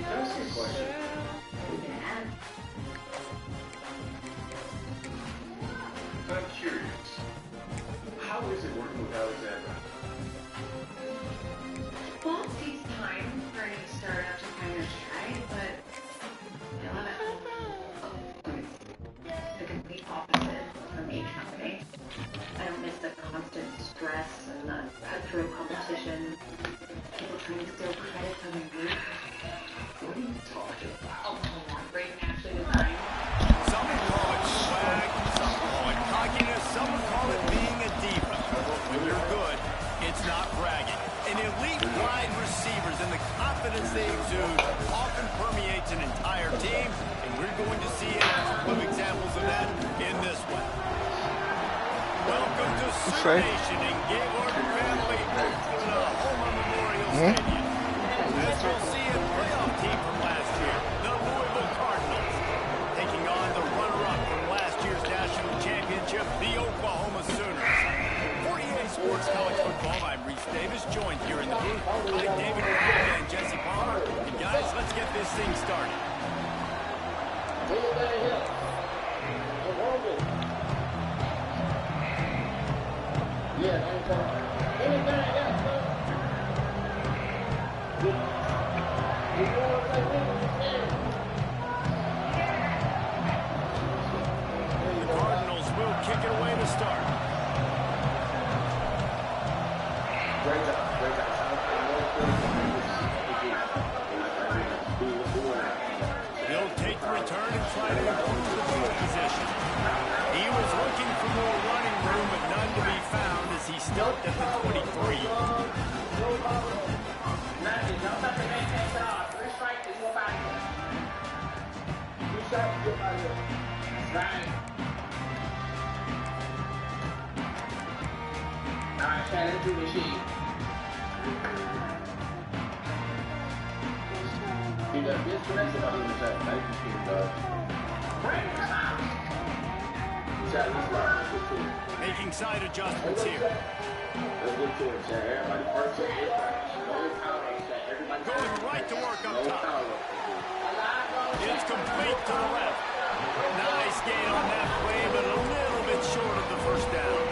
That's a good question. I'm curious. How is it working with Alexandra? Well, it takes time for any startup to kind of try, but I love it. The complete opposite from each company. I don't miss the constant stress and the cutthroat competition. People trying to steal credit from their work. What are you talking about? Oh, come on, Braden Ashley design. Some would call it swag, some call it cockiness, some would call it being a diva. When you're good, it's not bragging. And elite wide receivers and the confidence they exude often permeates an entire team, and we're going to see a couple of examples of that in this one. Welcome to Sioux Nation and Gaylord family in the Homer Memorial Stadium. As we'll see a playoff team from last year, the Louisville Cardinals, taking on the runner-up from last year's national championship, the Oklahoma Sooners. 48 Sports College Football, I'm Reese Davis, joined here in the booth by David Ryan and Jesse Palmer. And guys, let's get this thing started. The Cardinals will kick it away to start. Great job. He'll take the return and try to improve the field position. He was looking for more running room, but none to be found as he stopped at the 23. Making side adjustments here. Going right to work up top. It's complete to the left. Nice gain on that play, but a little bit short of the first down.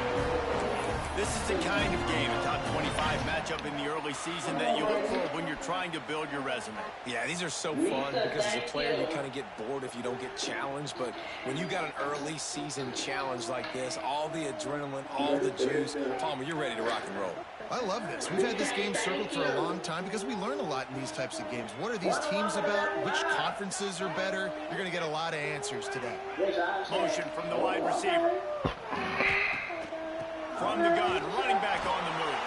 This is the kind of game, a top 25 matchup in the early season that you look for when you're trying to build your resume. Yeah, these are so fun because as a player you kind of get bored if you don't get challenged, but when you got an early season challenge like this, all the adrenaline, all the juice, Palmer, you're ready to rock and roll. I love this. We've had this game circled for a long time because we learn a lot in these types of games. What are these teams about? Which conferences are better? You're going to get a lot of answers today. Motion from the wide receiver. From the gun, running back on the move.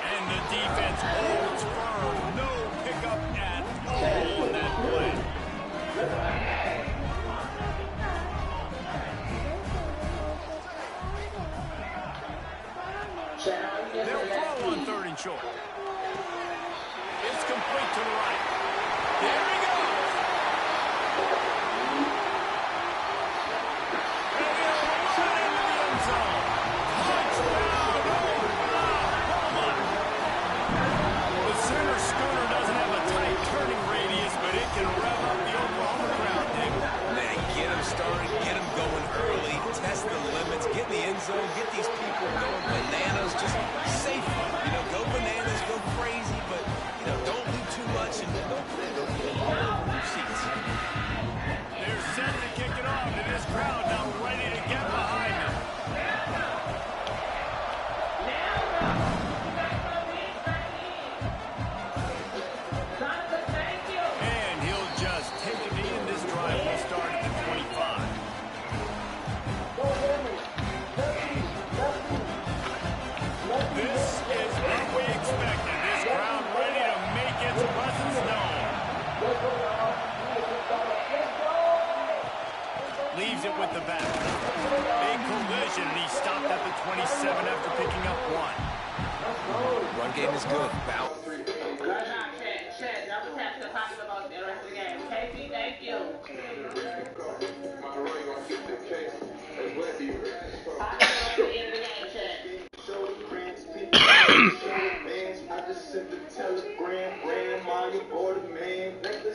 And the defense holds firm. No pickup at all on that play. They'll throw on 3rd and short. It's complete to the right. There he goes. And he'll run into the end zone. Touchdown, Oklahoma. The center schooner doesn't have a tight turning radius, but it can rev up the Oklahoma crowd, David. Man, get them started, get them going early, test the limits, get in the end zone, get these people going bananas, just safely. You know, go bananas, go crazy, but, you know, don't do too much and don't move seats. They're set to kick it off, and this crowd now ready to get behind them. And he'll just take a knee, and this drive will start at the 25. This is what we expected. This crowd ready to make its presence known. Leaves it with the back. Big collision, and he stopped at the 27 after picking up 1. Run game is good. Bow. I just sent the telegram, grandma, you ordered, man. Let the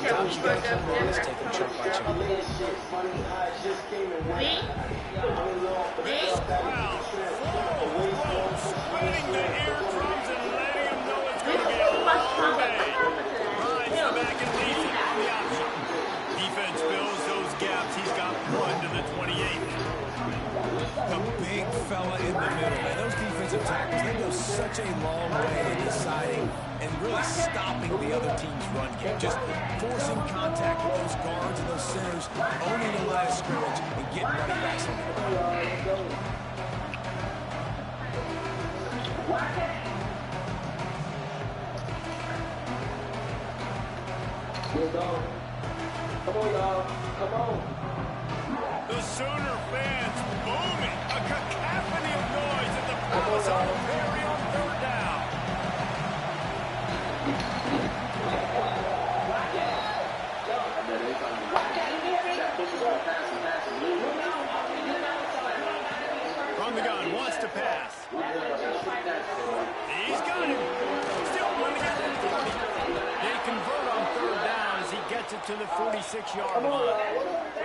Sometimes you got to come on this, take them chunk by chunk. This crowd full of ropes, splitting the eardrums and letting them know it's going to be a long day. Rides the back and leads it on the option. Defense fills those gaps. He's got one to the 28. The big fella in the middle, man. Those defensive tackles, they go such a long way in deciding and really stopping the other team's run game. Just forcing contact with those guards and those centers, owning the line of scrimmage, and getting running backs on the ground. Come on, y'all. Come on. The Sooner fans booming. A cacophony of noise at the Palace on Perry on third down. From the gun, wants to pass. He's got him. Still running at the 40. They convert on third down as he gets it to the 46-yard line.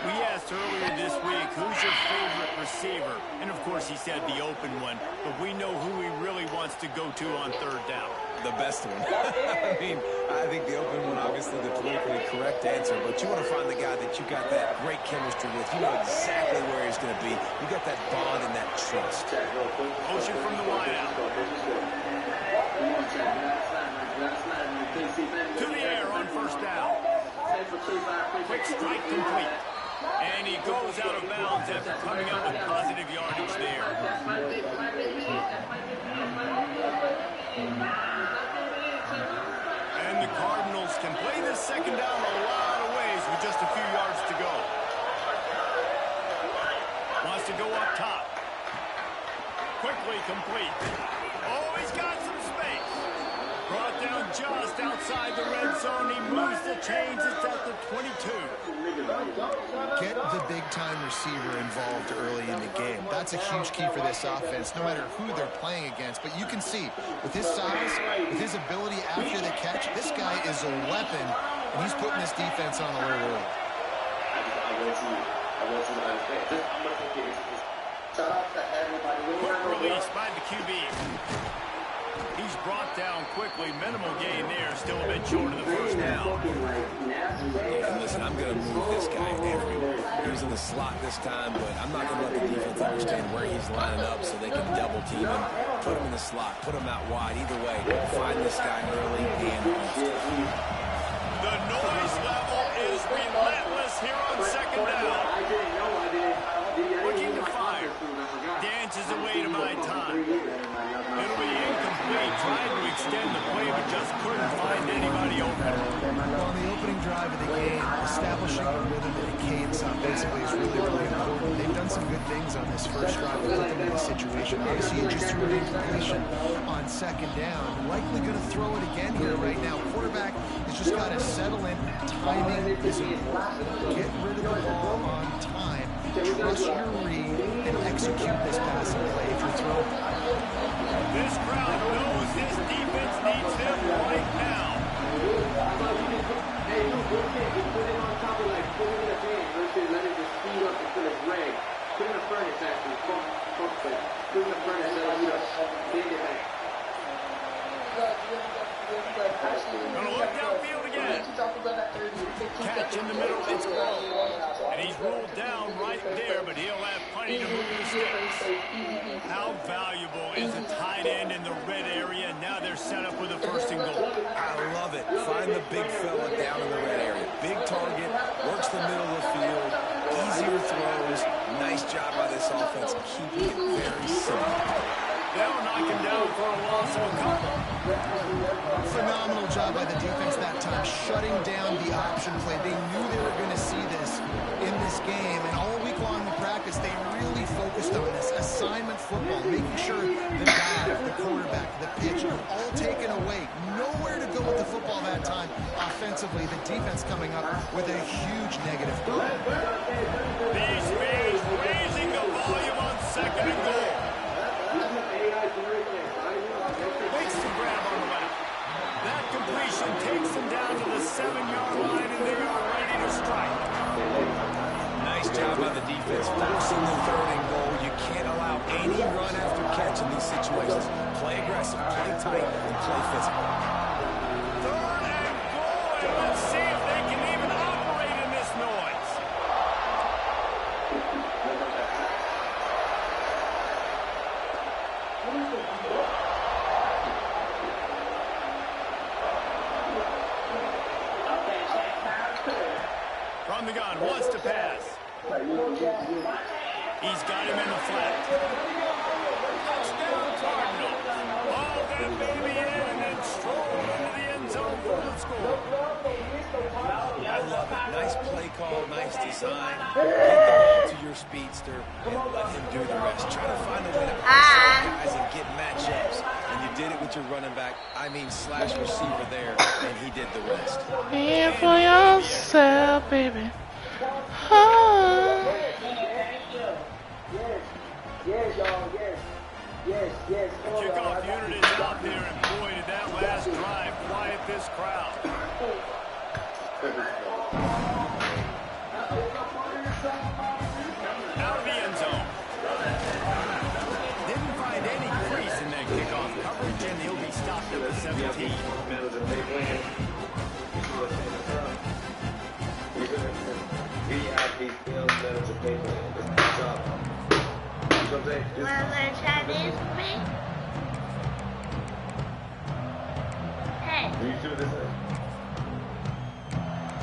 We asked earlier this week, who's your favorite receiver? And, of course, he said the open one. But we know who he really wants to go to on third down. The best one. I mean, I think the open one, obviously the politically correct answer, but you want to find the guy that you got that great chemistry with. You know exactly where he's going to be. You got that bond and that trust. Motion from the wideout. To the air on first down. Quick strike complete. And he goes out of bounds after coming up with positive yardage there. And the Cardinals can play this second down a lot of ways with just a few yards to go. Wants to go up top. Quickly complete. Oh, he's got some space. Brought down just outside the red zone. He moves the chains. It's at the 22. Get the big-time receiver involved early in the game. That's a huge key for this offense, no matter who they're playing against. But you can see, with his size, with his ability after the catch, this guy is a weapon, and he's putting this defense on alert early. Quick release by the QB. He's brought down quickly. Minimal gain there. Still a bit short of the first down. And listen, I'm going to move this guy everywhere. He was in the slot this time, but I'm not going to let the defense understand where he's lining up so they can double team him. Put him in the slot. Put him out wide. Either way, find this guy early and often. The noise level is relentless here on second down. Looking to fire. Dances away to buy time. It'll be incomplete. Tried to extend the play, but just couldn't find anybody open. Well, on the opening drive of the game, establishing a rhythm and a cadence offensively is really, really important. They've done some good things on this first drive to put them in this situation. Obviously, you just threw an incompletion on second down. Likely going to throw it again here right now. Quarterback has just got to settle in. Timing is important. Get rid of the ball on time. Trust your read and execute this passing play if you're throwing. This crowd knows this defense needs them right now. Hey, you put it on top of like put it in the pan versus let it just speed up until it's red. Put in the furnace actually. Fuck that. Put in the furnace so you bend it back. Gonna look downfield again. Catch in the middle, it's low. And he's rolled down right there, but he'll have plenty to move the sticks. How valuable is a tight end in the red area? Now they're set up with a first and goal. I love it. Find the big fella down in the red area. Big target, works the middle of the field, easier throws. Nice job by this offense, keeping it very simple. They'll knock him down for a loss of a couple. Phenomenal job by the defense that time, shutting down the option play. They knew they were going to see this in this game, and all week long in practice, they really focused on this. Assignment football, making sure the dive, the quarterback, the pitch, all taken away. Nowhere to go with the football that time. Offensively, the defense coming up with a huge negative goal. These fans raising the volume on second and goal. Makes the grab on the left. That completion takes him down to the 7-yard line, and they are ready to strike. Nice job by the defense forcing the 3rd and goal. You can't allow any run after catch in these situations. Play aggressive, play tight, and play physical. 3rd and goal, and let's see if they can even operate in this noise. From the gun, wants to pass. He's got him in the flat. Touchdown Cardinals. Ball that baby in and stroll into the end zone for the score. I love it. Nice play call, nice design. Get the ball to your speedster and let him do the rest. Try to find a way to isolate guys and get matchups. And you did it with your running back, slash receiver there, and he did the rest. And for yourself, baby. Oh. The kickoff unit is out there, and boy, did that last drive quiet this crowd. Out of the end zone. Didn't find any crease in that kickoff coverage, and he'll be stopped at the 17. Wanna try this with me? Hey.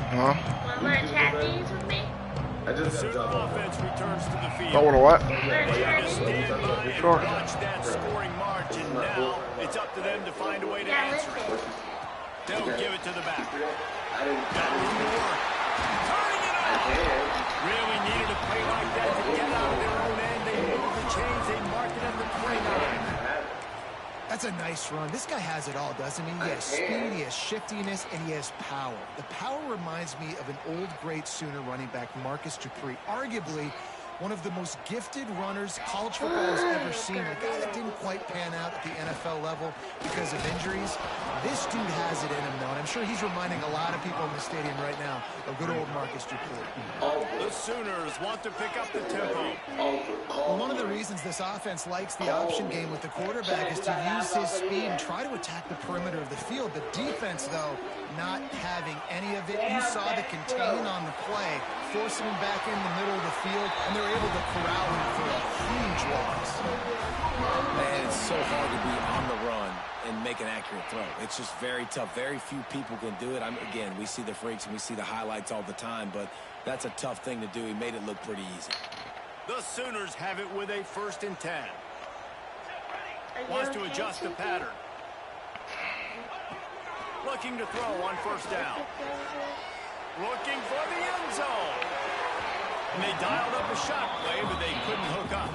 Huh? Wanna try these with me? The Sooner offense returns to the field. Don't want to what? Stand by and Sure. watch that scoring march, and now it's up to them to find a way to answer it. They'll give it to the back. Got room to work. Turning it on. Really needed a play like that to get out of their own end. They move the chains. They mark it at the 29. That's a nice run. This guy has it all, doesn't he? He has speed, he has shiftiness, and he has power. The power reminds me of an old great Sooner running back, Marcus Dupree. Arguably one of the most gifted runners college football has ever seen. A guy that didn't quite pan out at the NFL level because of injuries. This dude has it in him, though, and I'm sure he's reminding a lot of people in the stadium right now of good old Marcus Dupree. The Sooners want to pick up the tempo. Well, one of the reasons this offense likes the option game with the quarterback is to use his speed and try to attack the perimeter of the field. The defense, though, not having any of it. You saw the contain on the play, forcing him back in the middle of the field, and they're able to corral him for a huge loss. Man, it's so hard to be on the run and make an accurate throw. It's just very tough. Very few people can do it. Again, we see the freaks and we see the highlights all the time, but that's a tough thing to do. He made it look pretty easy. The Sooners have it with a 1st and 10. Wants to adjust the pattern. Looking to throw on 1st down. Looking for the end zone. And they dialed up a shot play, but they couldn't hook up.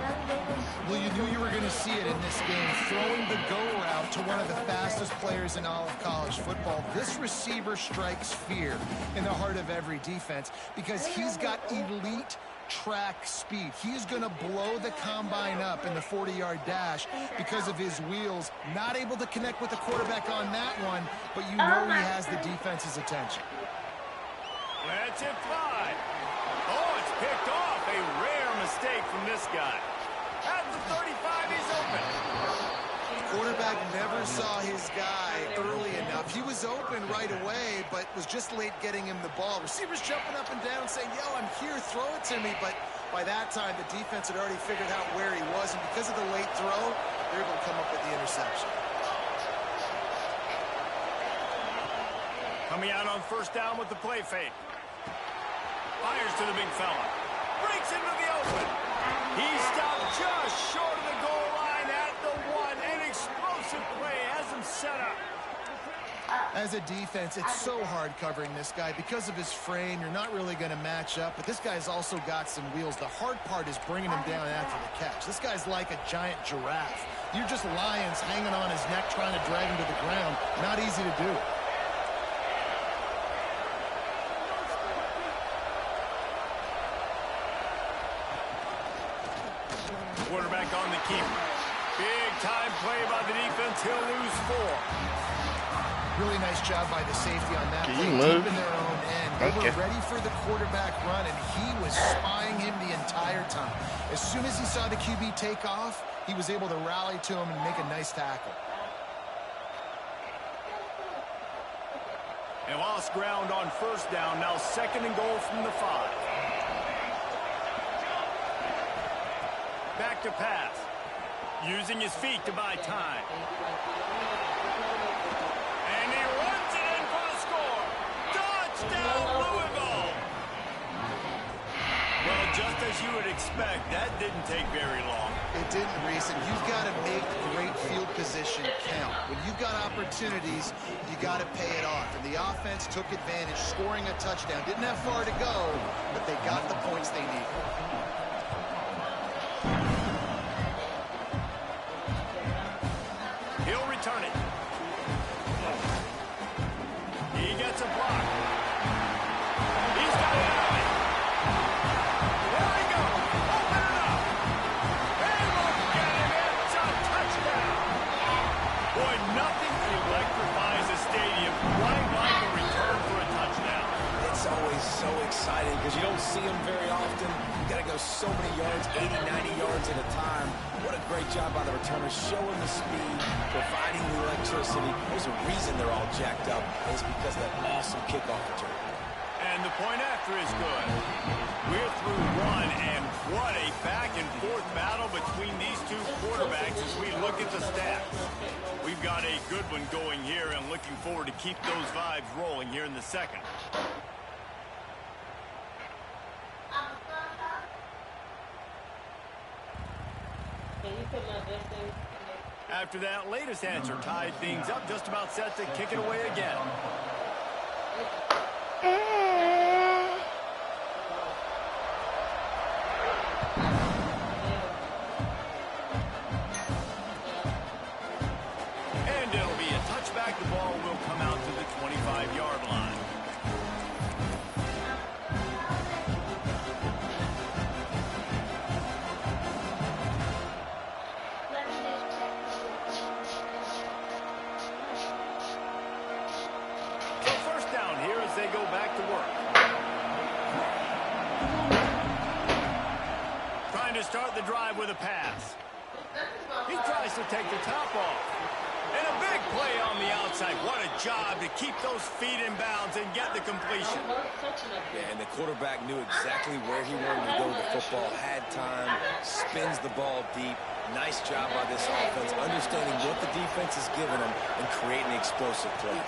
Well, you knew you were going to see it in this game. Throwing the go route to one of the fastest players in all of college football. This receiver strikes fear in the heart of every defense because he's got elite track speed. He's going to blow the combine up in the 40-yard dash because of his wheels. Not able to connect with the quarterback on that one, but you know he has the defense's attention. Let's it fly. Oh, it's picked off. A rare mistake from this guy. At the 35, he's open. Quarterback never saw his guy early enough. He was open right away, but was just late getting him the ball. Receivers jumping up and down saying, yo, I'm here, throw it to me. But by that time, the defense had already figured out where he was, and because of the late throw, they're able to come up with the interception. Coming out on 1st down with the play fake. Fires to the big fella. Breaks into the open. He stopped just short of the goal line at the 1. An explosive play has him set up. As a defense, it's so hard covering this guy. Because of his frame, you're not really going to match up, but this guy's also got some wheels. The hard part is bringing him down after the catch. This guy's like a giant giraffe. You're just lions hanging on his neck trying to drag him to the ground. Not easy to do. Quarterback on the keeper. Big time play by the defense. He'll lose 4. Really nice job by the safety on that Can play, you move? deep in their own end. They Okay. were ready for the quarterback run, and he was spying him the entire time. As soon as he saw the QB take off, he was able to rally to him and make a nice tackle. They lost ground on first down. Now 2nd and goal from the 5. Back to pass. Using his feet to buy time. And he runs it in for the score. Touchdown, Louisville! Well, just as you would expect, that didn't take very long. It didn't, Reese, and you've got to make great field position count. When you've got opportunities, you got to pay it off. And the offense took advantage, scoring a touchdown. Didn't have far to go, but they got the points they needed. He'll return it. He gets a block. He's got it out. There he goes. Open it up. And look at him. It's a touchdown. Boy, nothing electrifies a stadium quite like a return for a touchdown. It's always so exciting because you don't see them very often. You got to go so many yards, 80, 90 yards at a time. What a great job by the returners, showing the speed, providing the electricity. There's a reason they're all jacked up. It's because of that awesome kickoff return. And the point after is good. We're through one, and what a back-and-forth battle between these two quarterbacks as we look at the stats. We've got a good one going here, and looking forward to keep those vibes rolling here in the 2nd. After that latest answer tied things up, just about set to kick it away again. And it'll be a touchback. The ball will come out to the 25-yard line. So first down here as they go back to work. Trying to start the drive with a pass. He tries to take the top off. And a big play on the outside. What a job to keep those feet in bounds and get the completion. Yeah, and the quarterback knew exactly where he wanted to go with the football, had time, spins the ball deep. Nice job by this offense, understanding what the defense is giving them and creating explosive play.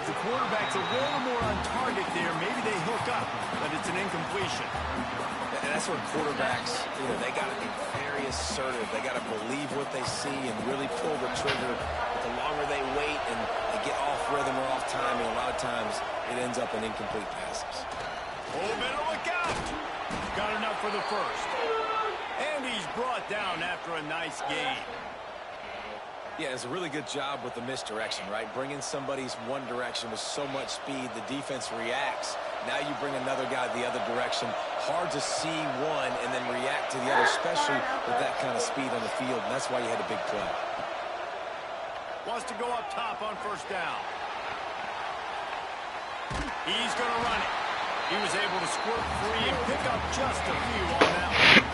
The quarterback's a little more on target there. Maybe they hook up, but it's an incompletion. And that's where quarterbacks, they got to be very assertive. They got to believe what they see and really pull the trigger. But the longer they wait and they get off rhythm or off timing, a lot of times it ends up in incomplete passes. Oh, better look out. Got enough for the first. And he's brought down after a nice gain. Yeah, it's a really good job with the misdirection, right? Bringing somebody's one direction with so much speed, the defense reacts. Now you bring another guy the other direction. Hard to see one and then react to the other, especially with that kind of speed on the field, and that's why you had a big play. Wants to go up top on first down. He's going to run it. He was able to squirt free and pick up just a few on that one.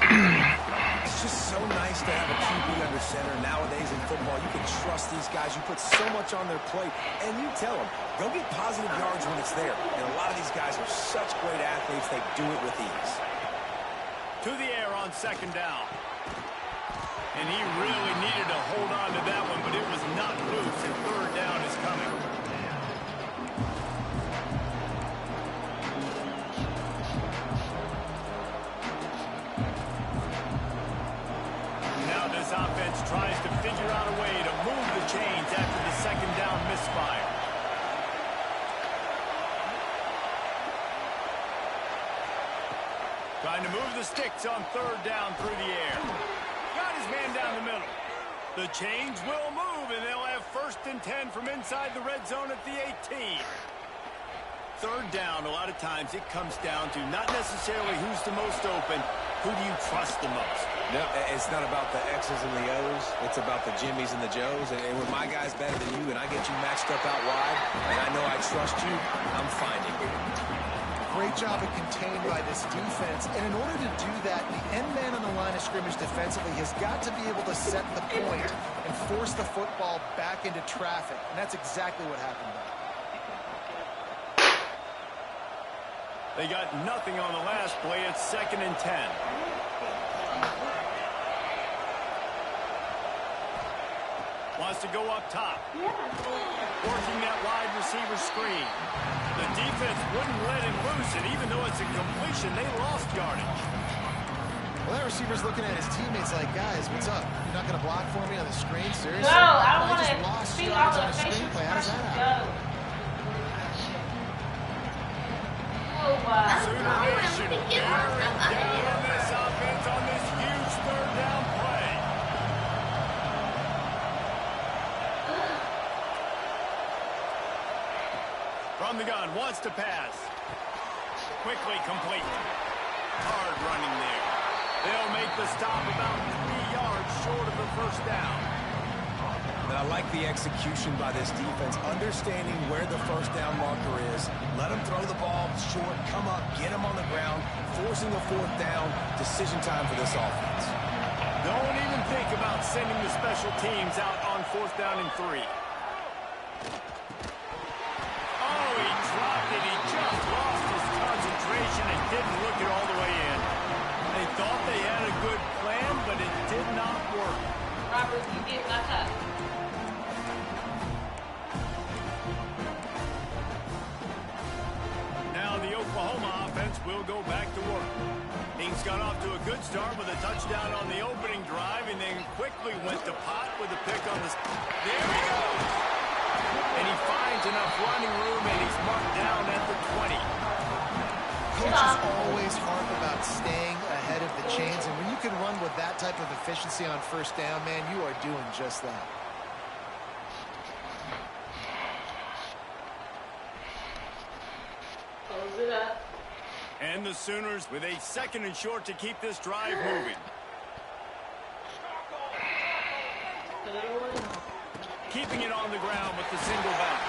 It's just so nice to have a QB under center. Nowadays in football, you can trust these guys. You put so much on their plate, and you tell them, go get positive yards when it's there. And a lot of these guys are such great athletes, they do it with ease. To the air on second down. And he really needed to hold on to that one, but it was not loose, and third down is coming. Now this offense tries to figure out a way to move the chains after the second down misfire. Trying to move the sticks on third down through the air. Got his man down the middle. The chains will move, and they'll have 1st and 10 from inside the red zone at the 18. Third down, a lot of times it comes down to not necessarily who's the most open, who do you trust the most. No, it's not about the X's and the O's. It's about the Jimmys and the Joes. And when my guy's better than you and I get you matched up out wide, and I know I trust you, I'm finding you. Great job of contained by this defense. And in order to do that, the end man on the line of scrimmage defensively has got to be able to set the point and force the football back into traffic. And that's exactly what happened there. They got nothing on the last play. It's 2nd and 10. Wants to go up top. Working that wide receiver screen. The defense wouldn't let him loose, and even though it's a completion, they lost yardage. Well, that receiver's looking at his teammates like, guys, what's up? You're not going to block for me on the screen? Seriously? No, I don't want just to lost see all yards the on a facial screenplay. How does that expressions happen? go. Oh, wow. Sooner Nation bearing down on this offense on this huge 3rd down play. From the gun, wants to pass. Quickly complete. Hard running there. They'll make the stop about 3 yards short of the 1st down. And I like the execution by this defense, understanding where the 1st down marker is. Let them throw the ball short, come up, get them on the ground, forcing a 4th down. Decision time for this offense. Don't even think about sending the special teams out on 4th down and 3. Oh, he dropped it. He just lost his concentration and didn't look it all the way in. They thought they had a good plan, but it did not work. Robert, you get back up. Now the Oklahoma offense will go back to work. Things got off to a good start with a touchdown on the opening drive, and then quickly went to pot with a pick on the... There he goes! And he finds enough running room, and he's marked down at the 20. Coaches always harp about staying ahead of the chains, and when you can run with that type of efficiency on 1st down, man, you are doing just that. Close it up. And the Sooners with a 2nd and short to keep this drive moving. Keeping it on the ground with the single back.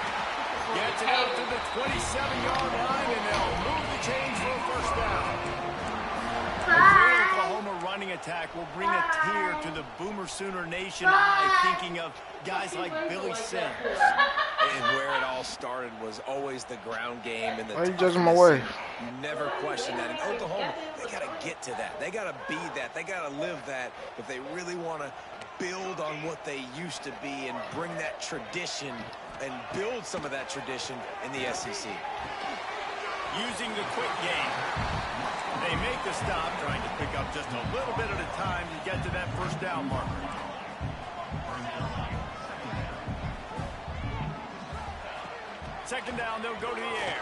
Gets it out to the 27-yard line, and they'll move the chains for a 1st down. The Oklahoma running attack will bring a tear to the Boomer Sooner Nation eye, thinking of guys like Billy Sims. And where it all started was always the ground game and the Why are you judging my way? You never question that. In Oklahoma, they got to get to that. They got to be that. They got to live that if they really want to build on what they used to be and bring that tradition and build some of that tradition in the SEC. Using the quick game. They make the stop, trying to pick up just a little bit at a time to get to that 1st down marker. Second down, they'll go to the air.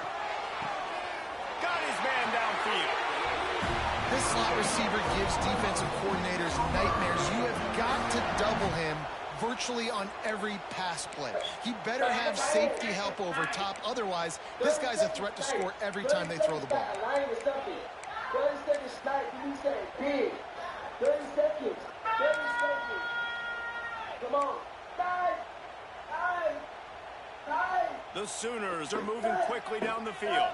Got his man downfield. This slot receiver gives defensive coordinators nightmares. You have got to double him virtually on every pass play. He better have safety help over top. Otherwise, this guy's a threat to score every time they throw the ball. 30 seconds snipe, you say big. 30 seconds. 30 seconds. Come on. 5. The Sooners are moving quickly down the field.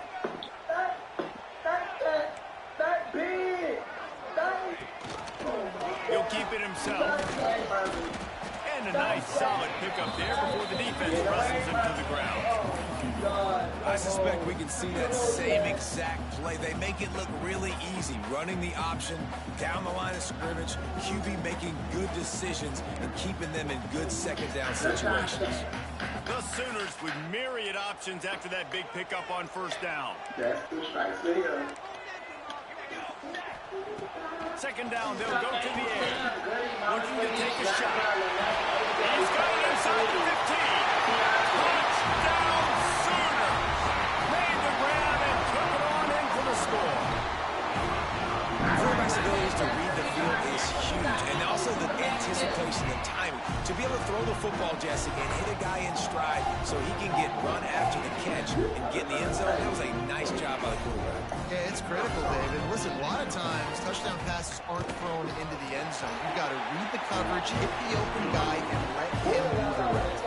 Big. He'll keep it himself. And a nice solid pickup there before the defense wrestles him to the ground. I suspect we can see that same exact play. They make it look really easy, running the option down the line of scrimmage, QB making good decisions and keeping them in good 2nd down situations. The Sooners with myriad options after that big pickup on 1st down. Second down, they'll go to the air. Looking to take a shot. He's got it inside the 15. Touchdown Sooners. Made the grab and took it on in for the score. Quarterback's ability to read the field is huge, and also the anticipation and timing. To be able to throw the football, Jesse, and hit a guy in stride so he can get run after the catch and get in the end zone, that was a nice job by the quarterback. Yeah, it's critical, David. Listen, a lot of times touchdown passes aren't thrown into the end zone. You've got to read the coverage, hit the open guy, and let him do the rest.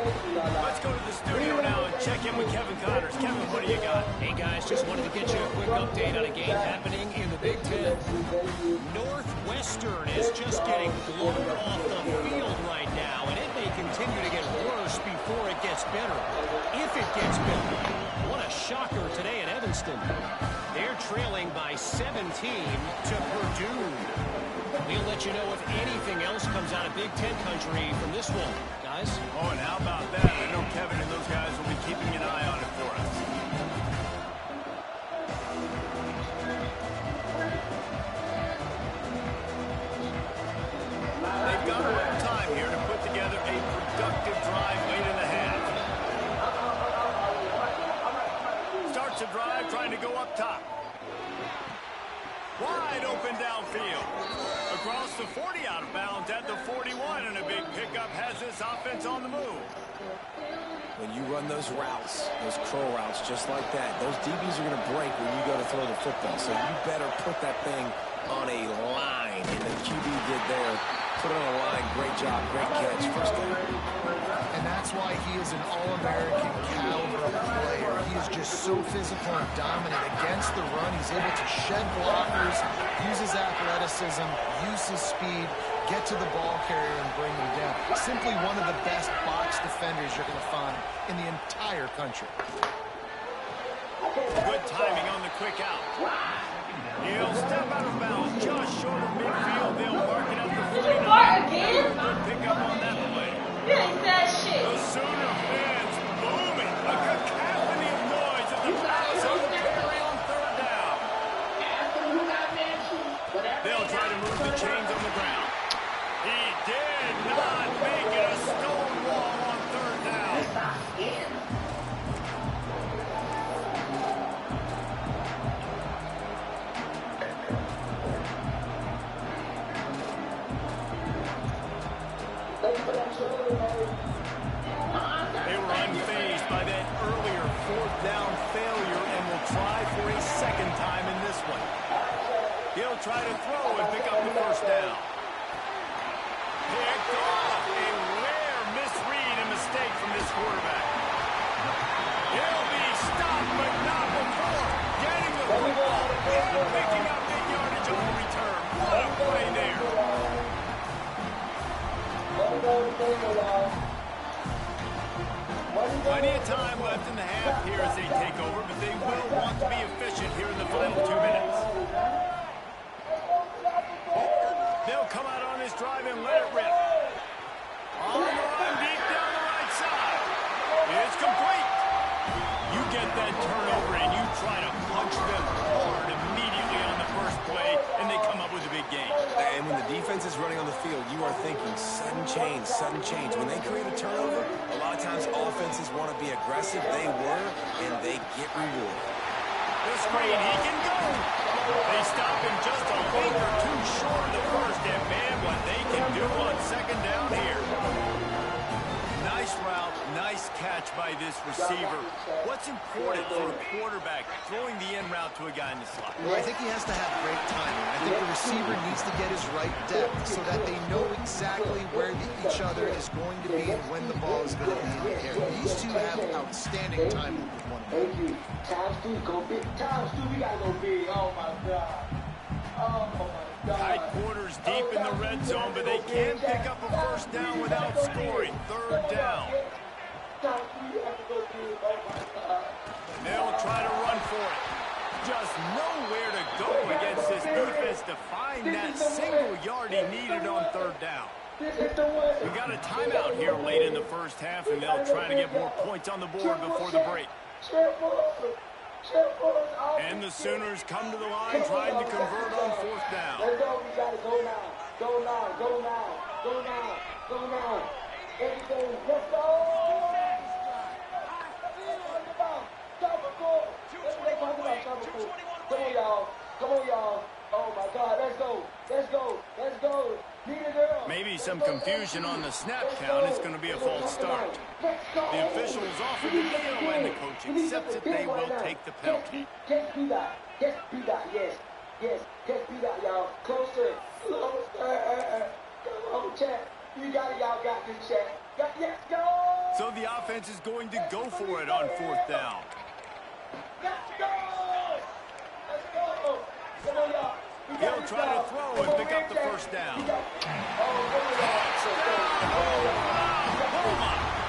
Let's go to the studio now and check in with Kevin Connors. Kevin, what do you got? Hey guys, just wanted to get you a quick update on a game happening in the Big Ten. Northwestern is just getting blown off the field right now, and it may continue to get worse before it gets better. If it gets better. What a shocker today in Evanston. They're trailing by 17 to Purdue. We'll let you know if anything else comes out of Big Ten country from this one, guys. Oh, and how about that? I know Kevin and those guys will be keeping an eye on it for us. They've got a little time here to put together a productive drive late in the half. Starts a drive trying to go up top. Wide open downfield. Across the 40 out of bounds at the 41, and a big pickup has this offense on the move. When you run those routes, those curl routes just like that, those DBs are going to break when you go to throw the football. So you better put that thing on a line. And the QB did there. Put it on a line. Great job. Great catch. First down. And that's why he is an All-American caliber player. He is just so physical and dominant against the run. He's able to shed blockers, use his athleticism, use his speed, get to the ball carrier and bring him down. Simply one of the best box defenders you're going to find in the entire country. Good timing on the quick out. He'll step out of bounds just short of midfield. They'll mark it up to 49. Again? Good pickup on that play. You ain't that shit. The Sooner fans booming. A cacophony of noise at the pass on the carry on third down. They'll try to move the chains on the ground. He did not make it a stone wall on third down. They were unfazed by that earlier fourth down failure and will try for a second time in this one. He'll try to throw and pick up the first down. Picked off. A rare misread and mistake from this quarterback. He'll be stopped, but not before getting the football and picking up big yardage on the return. What a play there. Plenty of time left in the half here as they take over, but they will want to be efficient here in the final 2 minutes. They'll come out on this drive and let it rip. On the run, deep down the right side. It's complete. You get that turnover and you try to punch them hard immediately on the first play, and they come up with a big gain. And when the defense is running on the field, you are thinking sudden change, sudden change. When they create a turnover, a lot of times offenses want to be aggressive. They were, and they get rewarded. The screen, he can go. They stop him just a link or two short of the first, and man, what they can do on second down here. Nice route, nice catch by this receiver. What's important for a quarterback throwing the in route to a guy in the slot? Well, I think he has to have great timing. I think the receiver needs to get his right depth so that they know exactly where each other is going to be and when the ball is going to be in the air. These two have outstanding timing with one another. Thank you. Times two, go big. Times two, we gotta go big. Oh my God. Oh my God. Tight quarters deep in the red zone, but they can pick up a first down without scoring. Third down. They'll try to run for it. Just nowhere to go against this defense to find that single yard he needed on third down. We got a timeout here late in the first half, and they'll try to get more points on the board before the break. And the Sooners come to the line trying to convert on fourth down. Let's go. We gotta go now. Go now. Go now. Go now. Go now. Everything. Let's go. Come on, y'all. Come on, y'all. Oh, my God. Let's go. Let's go. Let's go. Maybe some confusion on the snap count. It's going to be a false start. The officials offer the kneel, and the coach accepts it. They will take the penalty. Just be that. Just be that. Yes. Yes. Just be that, y'all. Closer. Closer. y'all got this check. Let's go! So the offense is going to go for it on 4th down. Let's go! Let's go! Come on, y'all. He'll try to throw and pick up the 1st down.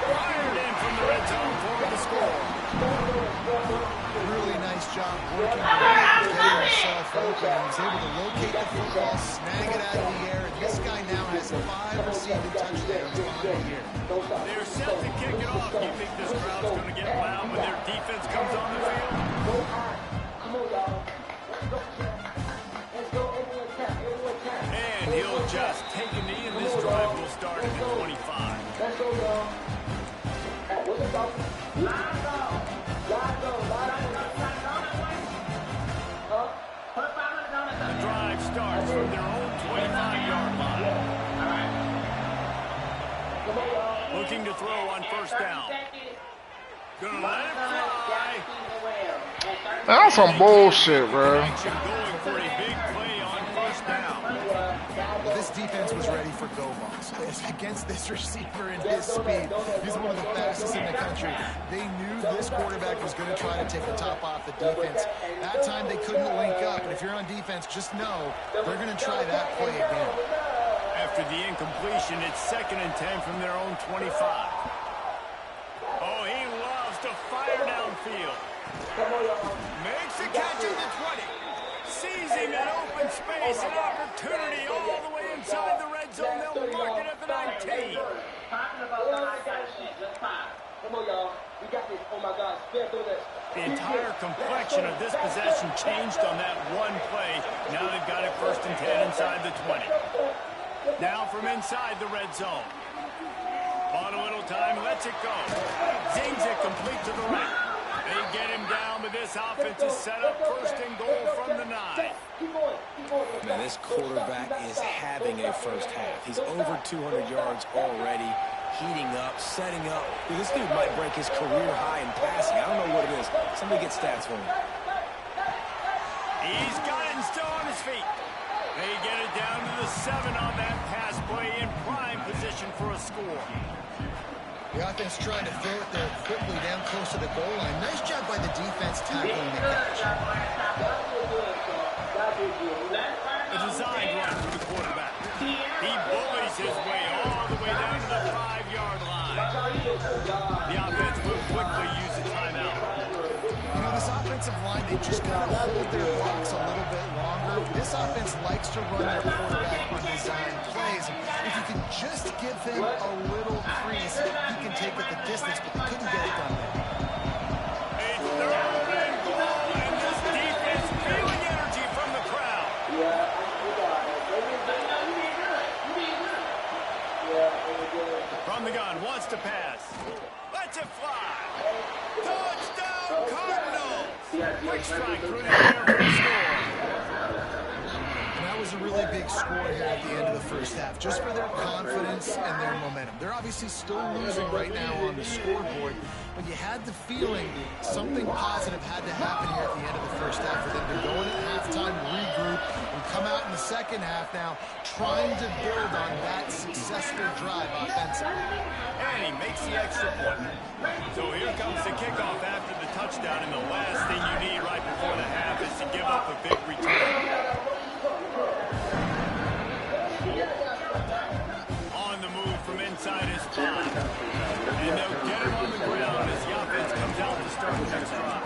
Fired in from the red zone for the score. Really nice job working around, getting himself open. He was able to locate the football, snag it out of the air, and this guy now has 5 receiving touchdowns on the year. They're set to kick it off. You think this crowd's going to get loud when their defense comes on the field? Come on, y'all. Let's go. Everyone tap. And he'll just take a knee, and this drive will start at the 25. Let's go, y'all. What's it about? Line go. The drive starts from their own 25-yard line. Looking to throw on 1st down. Gonna let it fly. That's some bullshit, bro. Going for a big play on 1st down. Well, this defense was ready for go balls. Against this receiver and his speed, he's one of the fastest in the country. They knew this quarterback was going to try to take the top off the defense. That time they couldn't link up, and if you're on defense, just know they're going to try that play again. After the incompletion, it's 2nd and 10 from their own 25. Oh, he loves to fire downfield. Makes a catch at the 20. Seizing that open space, an opportunity all the way inside the red zone. They'll mark it at the 19. Come on, y'all. We got this. Oh, my God. Spin through this. The entire complexion of this possession changed on that one play. Now they've got it 1st and 10 inside the 20. Now from inside the red zone. Bought a little time, lets it go. Zings it complete to the right. They get him down, but this offense is set up 1st and goal from the 9. Man, this quarterback is having a first half. He's over 200 yards already, heating up, setting up. Dude, this dude might break his career high in passing. I don't know what it is. Somebody get stats for him. He's got it and still on his feet. They get it down to the 7 on that pass play in prime position for a score. The offense trying to throw it there quickly down close to the goal line. Nice job by the defense tackling the catch. A designed run for the quarterback. He bullies his way all the way down to the 5-yard line. The offense will quickly use a timeout. You know, this offensive line, they just got to hold their blocks a little bit longer. This offense likes to run their quarterback on design plays. If you can just give him a little crease, he can take it the distance, but they couldn't get it done there. A 3rd and goal, and this defense feeling energy from the crowd. From the gun, wants to pass. Lets it fly. Touchdown, Cardinals. Quick strike through the air for the score. And that was a really big score here at the end of the first half, just for their confidence and their momentum. They're obviously still losing right now on the scoreboard, but you had the feeling something positive had to happen here at the end of the first half for them to go in at halftime, regroup, and come out in the second half now trying to build on that successful drive offensively. And he makes the extra point. So here comes the kickoff after the touchdown, and the last thing you need right before the half is to give up a big return. On the move from inside his 5. And they'll get him on the ground as the offense comes out to start the next drive.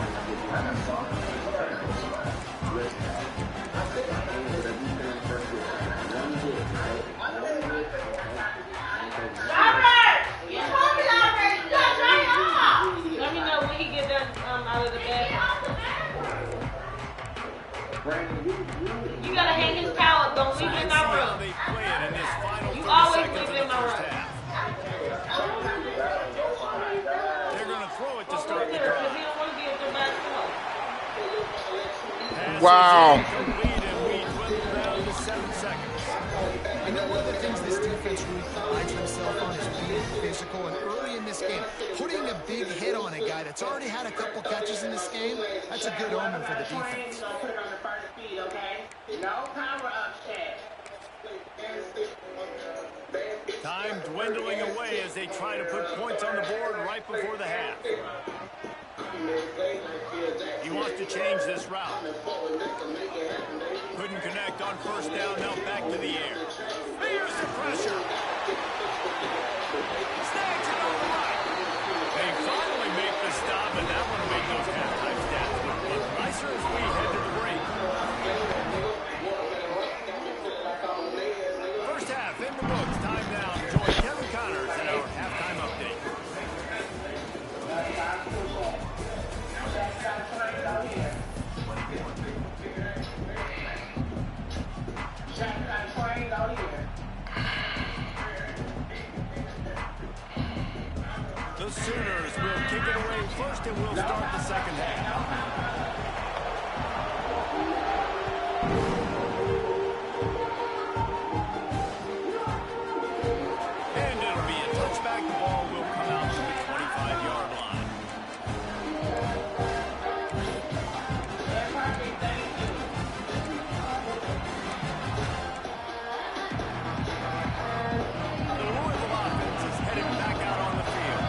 Let me know when he get done out of the bed. You gotta hang his towel. Don't leave it in my room. They play it in this final You 30 always seconds leave of it in the my first room. half. They're going to throw it to start the Because drive. he don't want to be at the basketball. Wow. Complete, and we dwindle down to 7 seconds. You know, one of the things this defense really prides themselves on is being physical, and early in this game, putting a big hit on a guy that's already had a couple catches in this game, that's a good omen for the defense. Time dwindling away as they try to put points on the board right before the half. He wants to change this route. Couldn't connect on first down, now back to the air. Fears the pressure. Snags it on the right. They finally make the stop, and that one will make those halftime stats look nicer as we head to the break. First half in the books. Time now to join Kevin Connors in our halftime update. The Sooners will kick it away first, and we'll start the second half. And it'll be a touchback. The ball will come out to the 25-yard line. The Louisville offense is headed back out on the field.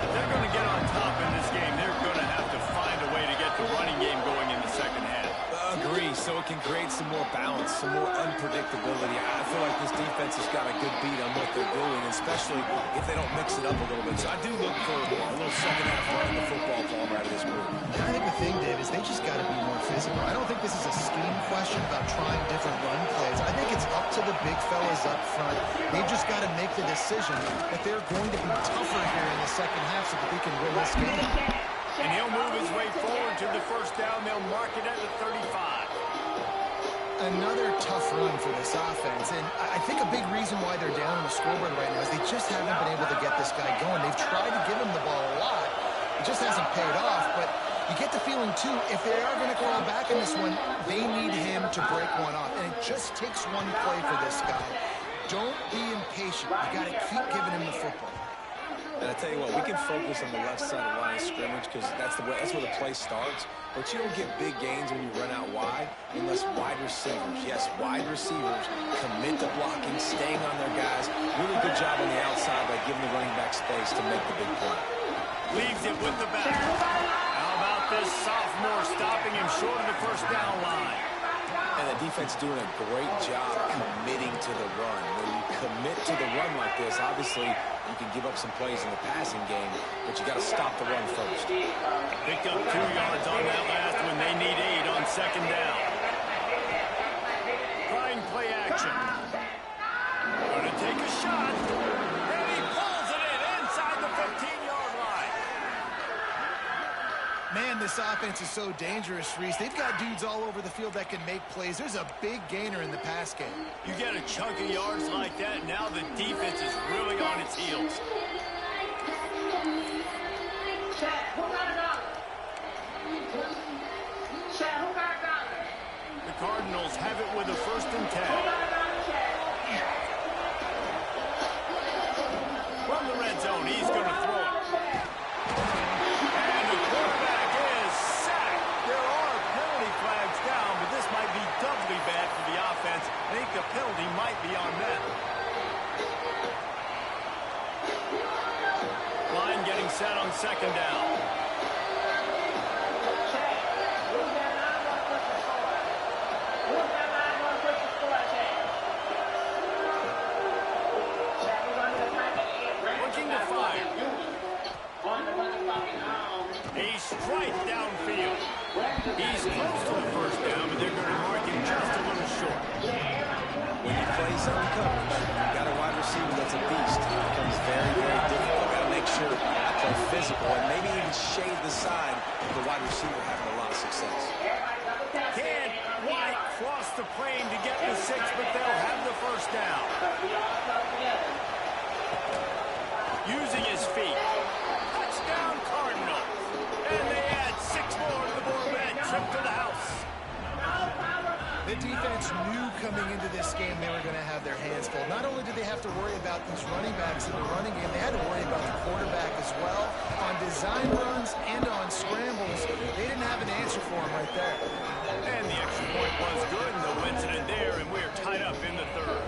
If they're going to get on top in this game, they're going to have to find a way to get the running game going in the second half. Agree, so it can create some more balance, some more unpredictability. I feel like this defense has got a good beat on what they're doing, especially if they don't mix it up a little bit. So I do look for a little second half running the football ball out of this group. I think the thing, Dave, is they just got to be more physical. I don't think this is a scheme question about trying different run plays. I think it's up to the big fellas up front. They've just got to make the decision that they're going to be tougher here in the second half so that they can win this game. And he'll move his way forward to the first down. They'll mark it at the 35. Another tough run for this offense, and I think a big reason why they're down on the scoreboard right now is they just haven't been able to get this guy going. They've tried to give him the ball a lot. It just hasn't paid off, but you get the feeling, too, if they are going to call back in this one, they need him to break one off, and it just takes one play for this guy. Don't be impatient. You got to keep giving him the football. And I tell you what, we can focus on the left side of the line of scrimmage because that's where the play starts. But you don't get big gains when you run out wide unless wide receivers, yes, wide receivers, commit to blocking, staying on their guys. Really good job on the outside by giving the running back space to make the big play. Leaves it with the back. How about this sophomore stopping him short of the first down line? And the defense doing a great job committing to the run. When you commit to the run like this, obviously you can give up some plays in the passing game, but you got to stop the run first. Picked up 2 yards on that last one. They need 8 on second down. Trying play action. Going to take a shot. And he pulls it in inside the 15-yard line. Man, this offense is so dangerous, Reese. They've got dudes all over the field that can make plays. There's a big gainer in the pass game. You get a chunk of yards like that, now the defense is really on its heels. The Cardinals have it with a 1st and 10. From the red zone, he's going to throw it. And the quarterback is sacked. There are penalty flags down, but this might be doubly bad for the offense. I think the penalty might be on them. Line getting set on second down. Looking to fire. A strike downfield. He's close to the first down, but they're going to mark him just a little short. When you play zone coverage, you got a wide receiver that's a beast. It becomes very, very difficult. Got to make sure you play physical and maybe even shade the side of the wide receiver having a lot of success. Can't quite cross the plane to get the 6, but they'll have the first down. Using his feet. Touchdown Cardinals. And they add 6 more to the board with a trip to the house. The defense knew coming into this game they were going to have their hands full. Not only did they have to worry about these running backs in the running game, they had to worry about the quarterback as well. On design runs and on scrambles, they didn't have an answer for him right there. And the extra point was good, no incident there, and we're tied up in the 3rd.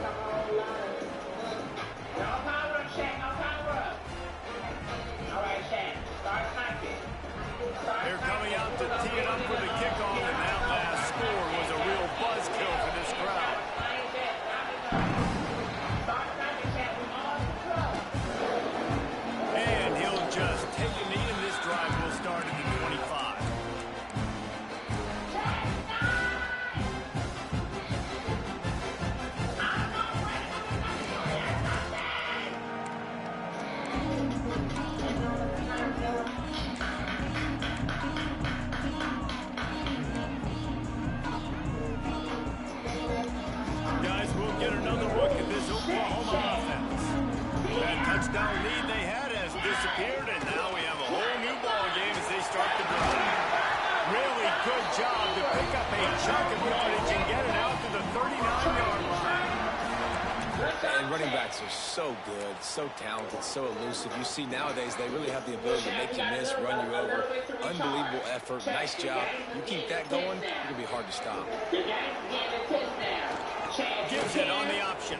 touchdown lead they had has disappeared, and now we have a whole new ball game as they start to drive. Really good job to pick up a chunk of yardage and get it out to the 39-yard line. And running backs are so good, so talented, so elusive. You see nowadays they really have the ability to make you miss, run you over. Unbelievable effort. Nice job. You keep that going, it's going to be hard to stop. Gives it on the option.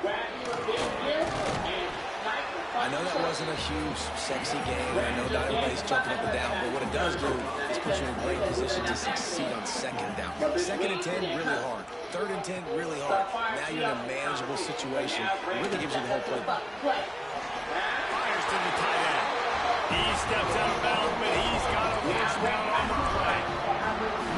I know that wasn't a huge, sexy game. I know not everybody's jumping up and down, but what it does do is put you in a great position to succeed on second down. Second and 10, really hard. Third and 10, really hard. Now you're in a manageable situation. It really gives you the whole playbook. Fires to the tight end. He steps out of bounds, but he's got a first down on the play.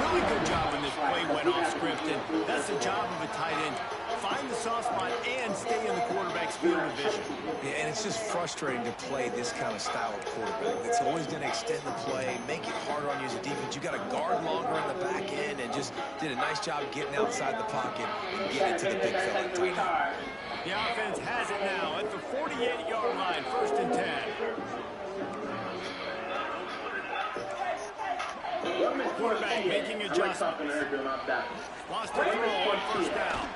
Really good job when this play went off script, and that's the job of a tight end. Find the soft spot and stay in the quarterback's field of vision. Yeah, and it's just frustrating to play this kind of style of quarterback. It's always going to extend the play, make it harder on you as a defense. You got to guard longer in the back end, and just did a nice job getting outside the pocket and getting it to the big fella tight end. The offense has it now at the 48-yard line, 1st and 10. Quarterback making adjustments. Lost the throw on 1st down.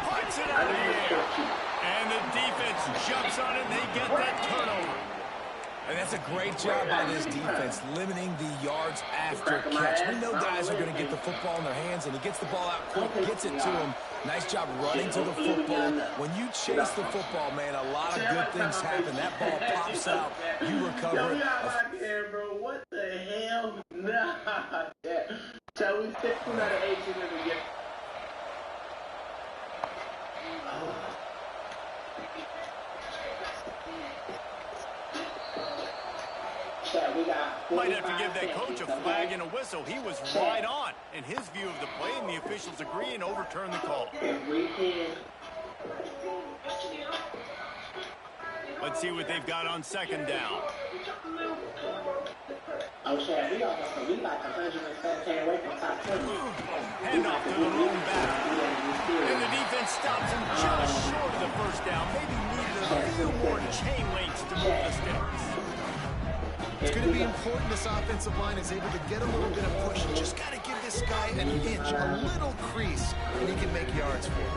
Puts it out of the air. And the defense jumps on it, and they get that turnover. And that's a great job by this defense, limiting the yards after catch. We know guys are going to get the football in their hands, and he gets the ball out quick, gets it to him. Nice job running to the football. When you chase the football, man, a lot of good things happen. That ball pops out, you recover it. Bro, what the hell? Nah. So we 16 out of 18 and get. Might have to give that coach a flag and a whistle. He was right on in his view of the play, and the officials agree and overturn the call. Let's see what they've got on 2nd down. Hand off to the lone batter. And the defense stops him just short of the 1st down. Maybe needed a few more chain links to move the sticks. It's going to be important this offensive line is able to get a little bit of push. You just got to give this guy an inch, a little crease, and he can make yards for you.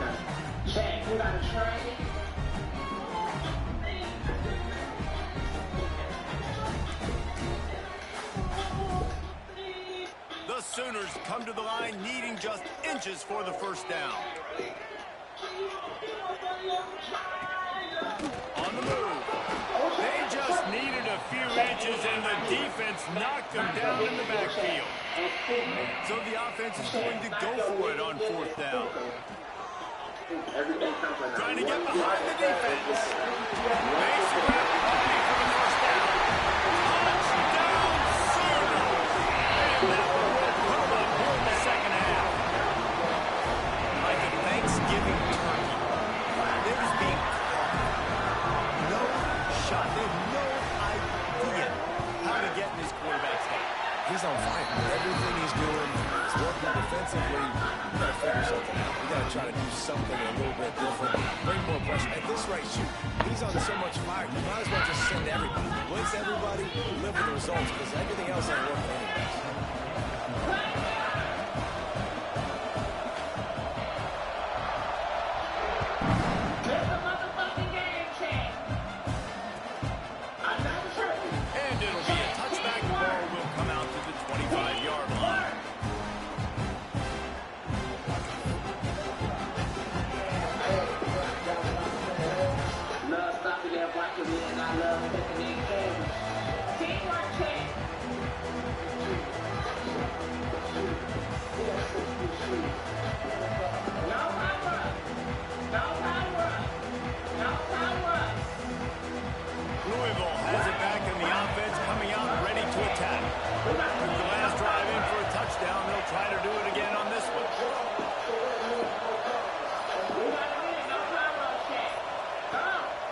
The Sooners come to the line needing just inches for the 1st down. On the move. They just needed a few inches, and the defense knocked them down in the backfield. So the offense is going to go for it on 4th down. Trying to get behind the defense. Makes the grab play for the 1st down. Touchdown, Sooners! And that one will put them up here in the 2nd half. Like a Thanksgiving turkey. It was being no shot. They have no idea how to get in his quarterback's head. He's on fire. Everything he's doing is working defensively. You got to figure something out. You got to try to do something a little bit different. Bring more pressure. At this rate, shoot, he's on so much fire. You might as well just send everybody. Blitz everybody, live with the results, because everything else ain't working anyways. And it'll be a touchback. The ball will come out to the 25-yard line. Love stopping there, watching me, and I love taking in games. Teamwork check. No power. No power. No power. Louisville has it back in the offense, coming out ready to attack. Took the last drive in for a touchdown. They'll try to do it again on this one.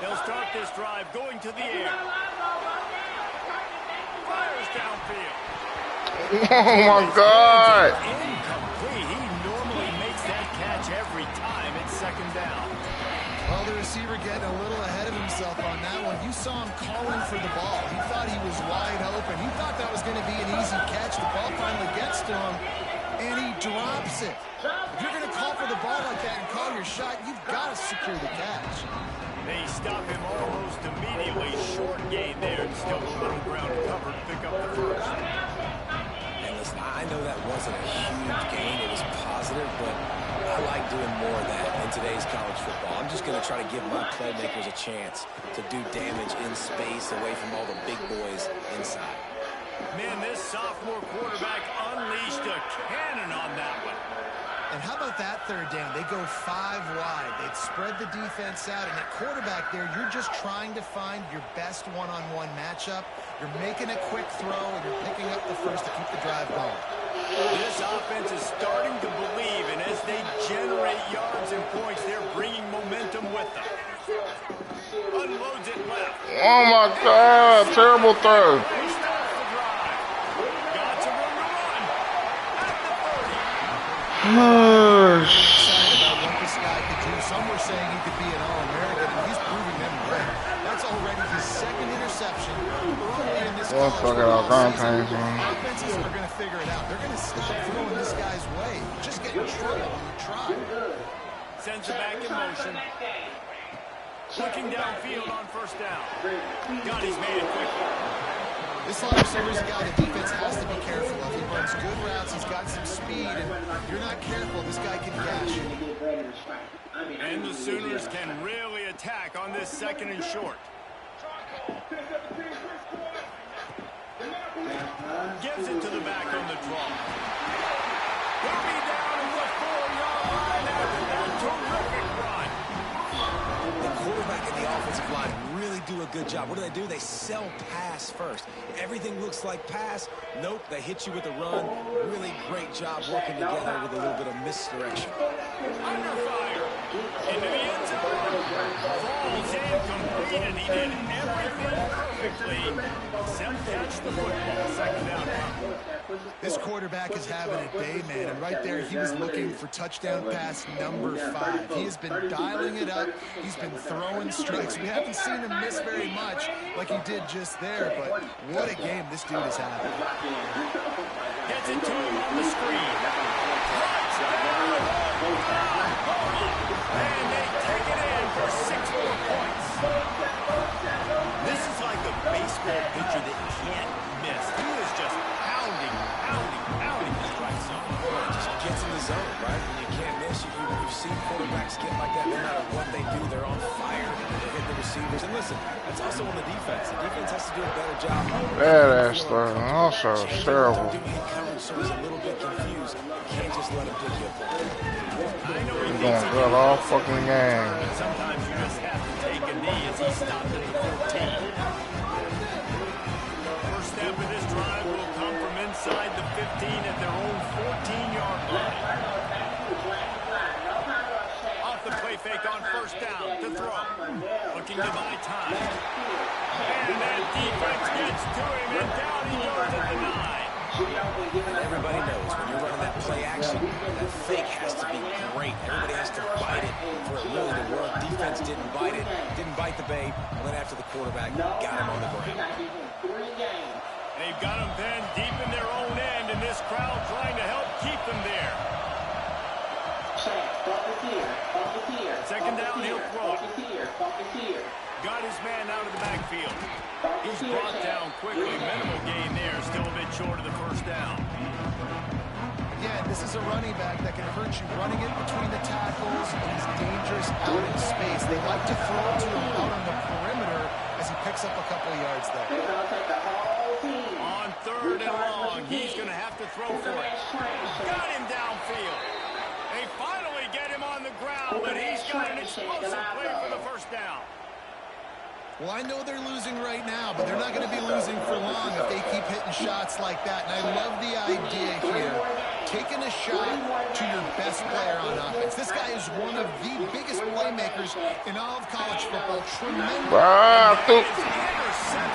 They'll start this drive going to the air. Fires downfield. Oh my God! Incomplete. He normally makes that catch every time. It's 2nd down. Well, the receiver getting a little ahead of himself. himself on that one. You saw him calling for the ball. He thought he was wide open. He thought that was going to be an easy catch. The ball finally gets to him, and he drops it. If you're going to call for the ball like that and call your shot, you've got to secure the catch. They stop him almost immediately. Short gain there. Still a little ground covered. Pick up the first. And listen, I know that wasn't a huge gain. It was positive, but I like doing more of that in today's college football. I'm just going to try to give my playmakers a chance to do damage in space away from all the big boys inside. Man, this sophomore quarterback unleashed a cannon on that one. And how about that third down? They go 5 wide. They'd spread the defense out. And at quarterback there, you're just trying to find your best one-on-one matchup. You're making a quick throw, and you're picking up the first to keep the drive going. This offense is starting to believe, and as they generate yards and points, they're bringing momentum with them. Unloads it left. Oh my God, terrible throw. Excited about what this guy could do. Some were saying he could be an All-American, and he's proving them right. That's already his second interception early in this college football season. Offenses are going to figure it out. They're going to stop throwing this guy's way. Just get in trouble when you try. Sends it back in motion. Looking downfield on first down. Got his man quickly. This wide receiver is a guy the defense has to be careful of. He runs good routes. He's got some speed, and if you're not careful, this guy can gash you. And the Sooners can really attack on this second and short. Gives it to the back on the draw. He'll be down at the 4-yard line after that terrific run. The quarterback and the offensive line really do a good job. What do? They sell pass first. Everything looks like pass. Nope, they hit you with a run. Really great job working together with a little bit of misdirection. Under fire. Into the end zone. Falls incomplete, and he did everything perfectly except catch the football. Second down. This quarterback is having a day, man, and right there he was looking for touchdown pass number 5. He has been dialing it up. He's been throwing strikes. We haven't seen him miss very much like he did just there, but what a game this dude is having. Gets it to him on the screen. And they take it in for 6 more points. This is like a baseball pitcher that you can't miss. He is just pounding the strike zone. Just gets in the zone, right? And you can't miss. You've seen quarterbacks get like that. No matter what they do, they're on fire. They hit the receivers. And listen, that's also on the defense. The defense has to do a better job. Badass throw. Also terrible. So he's a little bit confused. You can't just let him pick you up. He's going good all fucking game. Sometimes you just have to take a knee as he stopped at the 14. First step of this drive will come from inside the 15 at their own 14-yard line. Off the play fake on first down to throw. Looking to buy time. And that defense gets to him, and down he goes at the 9. Everybody knows when you're running that play action, that fake has to be great. Everybody has to bite it for it really to work. Defense didn't bite it, didn't bite the bait, went after the quarterback, got him on the ground. They've got him pinned deep in their own end, and this crowd trying to help keep them there. Second down, he'll throw it. Got his man out of the backfield. He's brought down quickly. Minimal gain there. Still a bit short of the first down. Again, this is a running back that can hurt you running it between the tackles. He's dangerous out in space. They like to throw it to him out on the perimeter as he picks up a couple of yards there. On third and long, he's going to have to throw for it. Got him downfield. They finally get him on the ground, but he's got an explosive play for the first down. Well, I know they're losing right now, but they're not going to be losing for long if they keep hitting shots like that. And I love the idea here, taking a shot to your best player on offense. This guy is one of the biggest playmakers in all of college football. Tremendous. I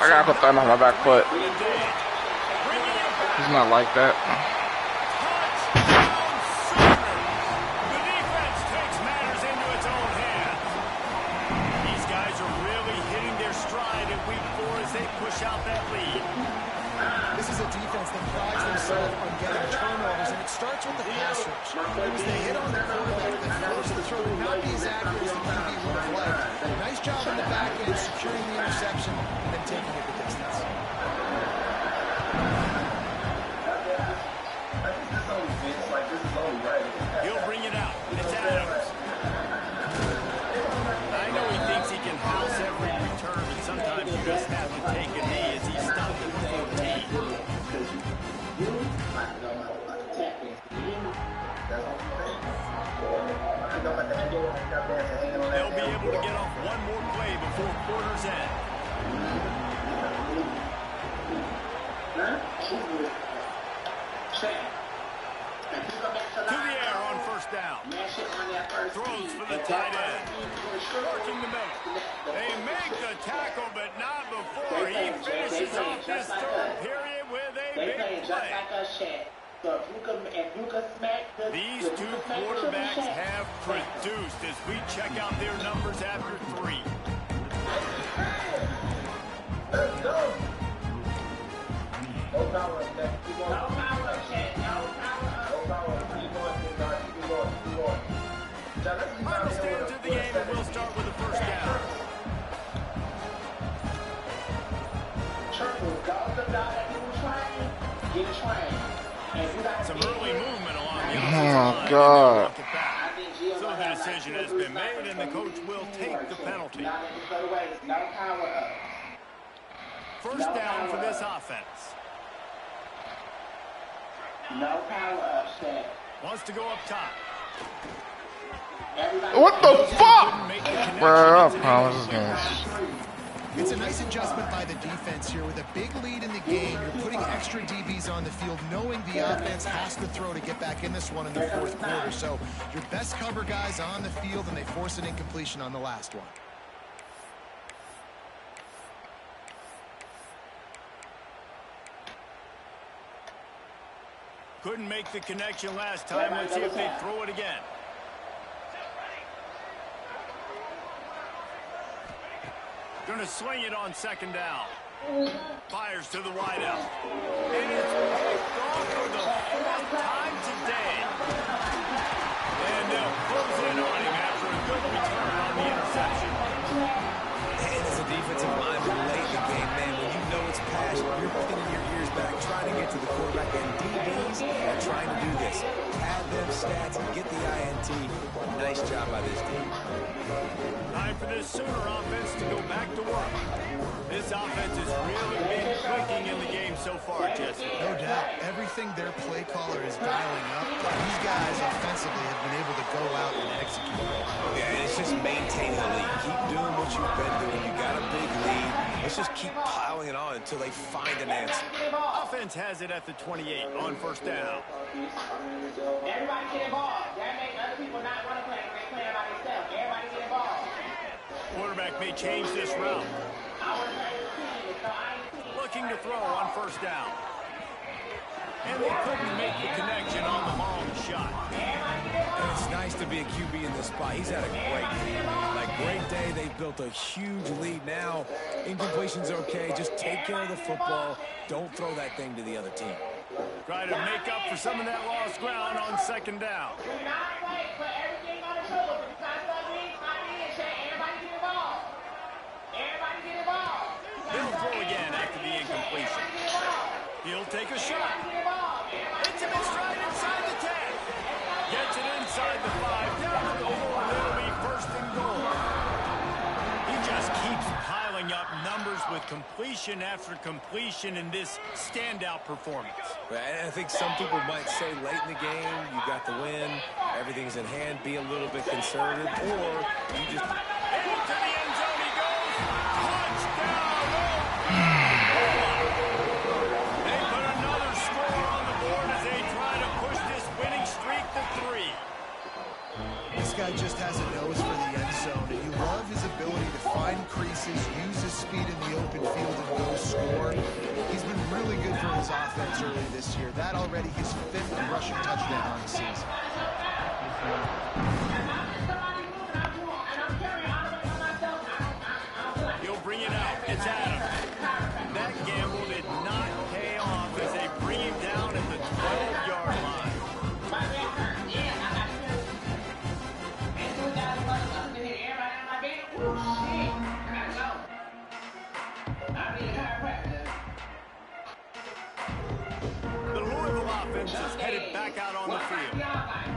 gotta put that on my back foot. He's not like that. The defense takes matters into its own hands. These guys are really hitting push out that lead. This is a defense that prides themselves on getting turnovers, and it starts with the pass rush. It was the hit on the quarterback that forced the throw to not be as accurate as the QB would have liked. Nice job on the back end, securing the interception, and then taking it the distance. He'll bring it out. It's Adams. I know he thinks he can house every return, but sometimes you just have to take a knee as he stopped at 14. They'll be able to get off one more play before quarter's end. To the air on first down. Throws for the tight end. Working the middle. They make the tackle, but not before he finishes off this third period with a big play. These two quarterbacks have produced as we check out their numbers after 3. Let's go. No power, Chad. Keep going. No power, Chad. No power. No power. Keep going, keep going, keep going. Final stands of the game, and we'll start with the first down. Some early movement along the offensive line. Oh, God. So the decision has been made, and the coach will take the penalty. First down for this offense. No power up, Chad. Wants to go up top. What the fuck? Bro, I promise this game. It's a nice adjustment by the defense here. With a big lead in the game, you're putting extra DBs on the field, knowing the offense has to throw to get back in this one in the fourth quarter. So your best cover guys on the field, and they force an incompletion on the last one. Couldn't make the connection last time. Let's see if they throw it again. Gonna swing it on second down. Fires to the wideout. And it's picked off for the fourth time today. And they'll close in on him after a good return on the interception. And as a defensive lineman late in the game, man, when you know it's passion, you're pinning your ears back, trying to get to the quarterback, and DBs are trying to do this. Add them stats and get the INT. Nice job by this team. Time for this Sooner offense to go back to work. This offense has really been clicking in the game so far, Jesse. No doubt. Everything their play caller is dialing up, these guys offensively have been able to go out and execute. Yeah, and it's just maintaining the lead. Keep doing what you've been doing. You got a big lead. Let's just keep piling it on until they find an answer. Offense has it at the 28 on first down. Everybody get involved. That makes other people not want to play. They play by themselves. Everybody get involved. Quarterback may change this route. Looking to throw on first down. And they couldn't make the connection on the long shot. And it's nice to be a QB in this spot. He's had a great day. Like, great day. They've built a huge lead now. Incompletion's okay. Just take care of the football. Don't throw that thing to the other team. Try to make up for some of that lost ground on second down. He'll throw again after the incompletion. He'll take a shot. Hits him in stride inside the 10. Gets it inside the 5. Down to the 4. It'll be first and goal. He just keeps piling up numbers with completion after completion in this standout performance. And I think some people might say late in the game, you got the win, everything's in hand, be a little bit conservative, or you just... Into the end zone he goes. Touchdown! They put another score on the board as they try to push this winning streak to 3. This guy just has a nose for the end zone, and you love his ability to find creases, use his speed in the open field, and go score. He's been really good for his offense early this year. That already his 5th rushing touchdown on the season. He'll bring it out. It's Adams. That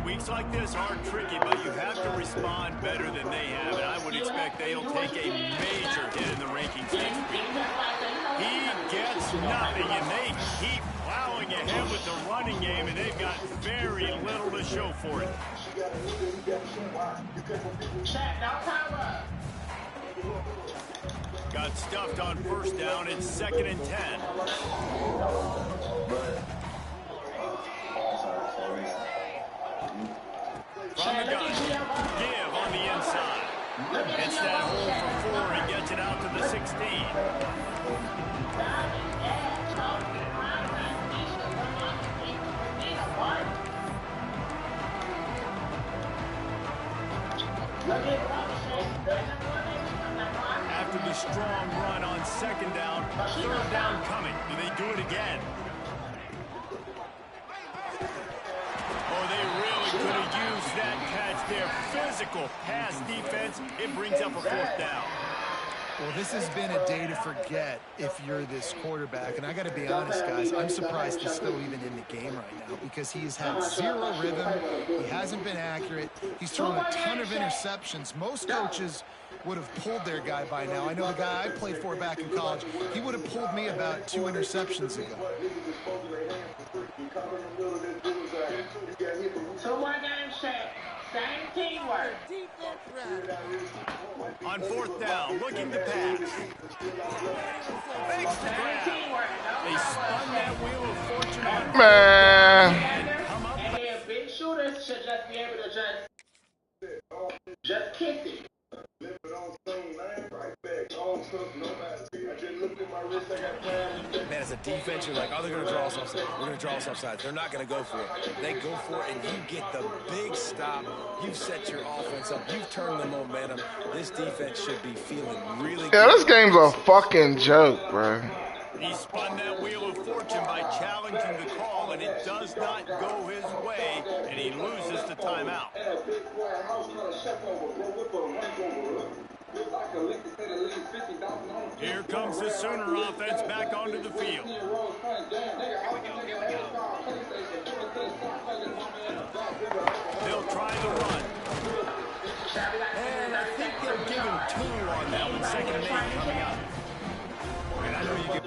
Weeks like this are tricky, but you have to respond better than they have, and I would expect they'll take a major hit in the rankings next week. He gets nothing, and they keep plowing ahead with the running game, and they've got very little to show for it. Got stuffed on first down. It's 2nd and 10. From the gun, give on the inside. It's that hole for 4 and gets it out to the 16. After the strong run on 2nd down, 3rd down coming. Do they do it again? Oh, they really could have used that catch there. Physical pass defense. It brings up a 4th down. Well, this has been a day to forget if you're this quarterback. And I got to be honest, guys, I'm surprised he's still even in the game right now because he's had zero rhythm. He hasn't been accurate. He's thrown a ton of interceptions. Most coaches would have pulled their guy by now. I know the guy I played for back in college, he would have pulled me about 2 interceptions ago. On 4th down, looking to pass. Thanks to grab. They spun that wheel of fortune on Man. And then big shooters should just be able to just kiss it. Man, as a defense, you're like, oh, they're going to draw us offside. We're going to draw us offside. They're not going to go for it. They go for it, and you get the big stop. You've set your offense up. You've turned the momentum. This defense should be feeling really good. Yeah, this game's a fucking joke, bro. He spun that wheel of fortune by challenging the call, and it does not go his way, and he loses the timeout. Here comes the Sooner offense back onto the field. They'll try the run. And I think they're giving 2 on that one. 2nd and 8 coming up. And I know you get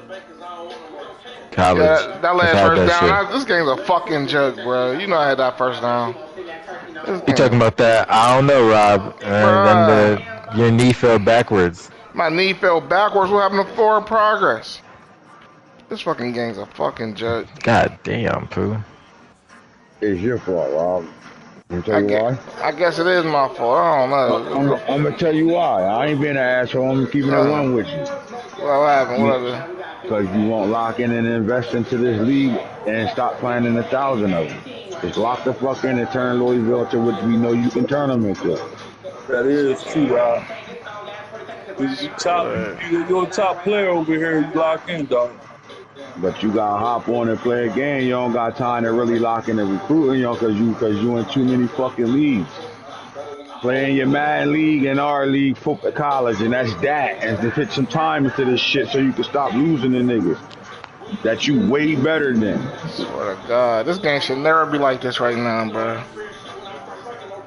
Yeah, that last first down, this game's a fucking joke, bro. You know I had that first down. You talking about that? I don't know, Rob. Then your knee fell backwards. My knee fell backwards. What happened to forward progress? This fucking game's a fucking joke. God damn, Pooh. It's your fault, Rob. You tell you why? I guess it is my fault. I don't know. I'm gonna tell you why. I ain't being an asshole. I'm keeping it one with you. What happened? What happened? Because you won't lock in and invest into this league and stop planning 1,000 of them. Just lock the fuck in and turn Louisville to what we know you can turn them into. That is true, Rob. You're a top player over here. You lock in, dog. But you gotta hop on and play a game. You don't got time to really lock in and recruiting, cause you in too many fucking leagues. Playing your Madden league and our league, football, college, and that's that. And to fit some time into this shit so you can stop losing the niggas that you way better than. Swear to God, this game should never be like this right now, bro.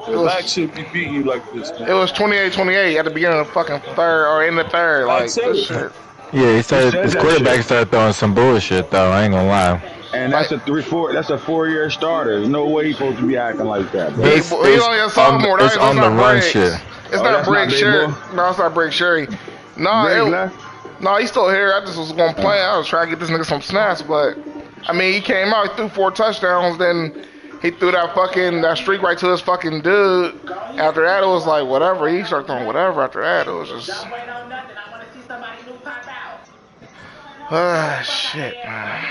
The back should be beating you like this, man. It was 28-28 at the beginning of the fucking third or in the third. Like this shit. Yeah, his quarterback started throwing some bullshit though. I ain't gonna lie. And that's a 4-year starter. There's no way he's supposed to be acting like that, bro. He's only a sophomore. It's on the run shit. It's not Break Sherry. No, it's not Break Sherry. No, he's still here. I just was gonna play. I was trying to get this nigga some snaps, but I mean, he came out, he threw 4 touchdowns, then he threw that streak right to his fucking dude. After that, it was like whatever. He started throwing whatever. After that, it was just. Shit, man.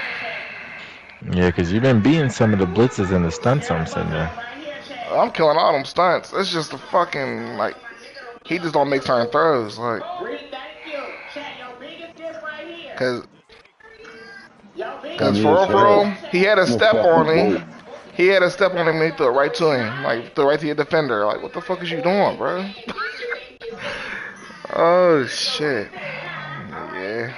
Yeah, because you've been beating some of the blitzes and the stunts I'm sitting there. I'm killing all them stunts. It's just the fucking, like, he just don't make certain throws, like. Cause for real, he had a step on him. He had a step on him and he threw it right to him. Like, threw it right to your defender. Like, what the fuck is you doing, bro? Oh, shit. Yeah.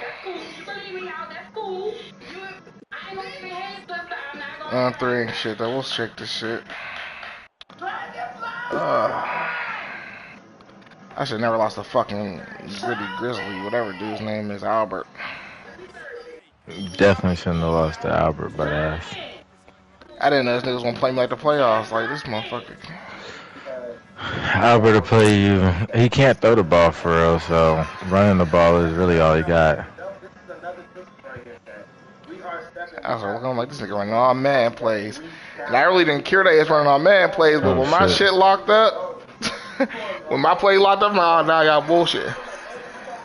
On 3, shit, we'll check this shit. I should never lost a fucking Gritty Grizzly, whatever dude's name is, Albert. Definitely shouldn't have lost to Albert, but ass. I didn't know this nigga was gonna play me like the playoffs. Like, this motherfucker. Albert will play you. He can't throw the ball for real, so running the ball is really all he got. I was looking like, this nigga running all man plays. And I really didn't care that he's running all man plays, but when my shit locked up, when my play locked up, now I got bullshit.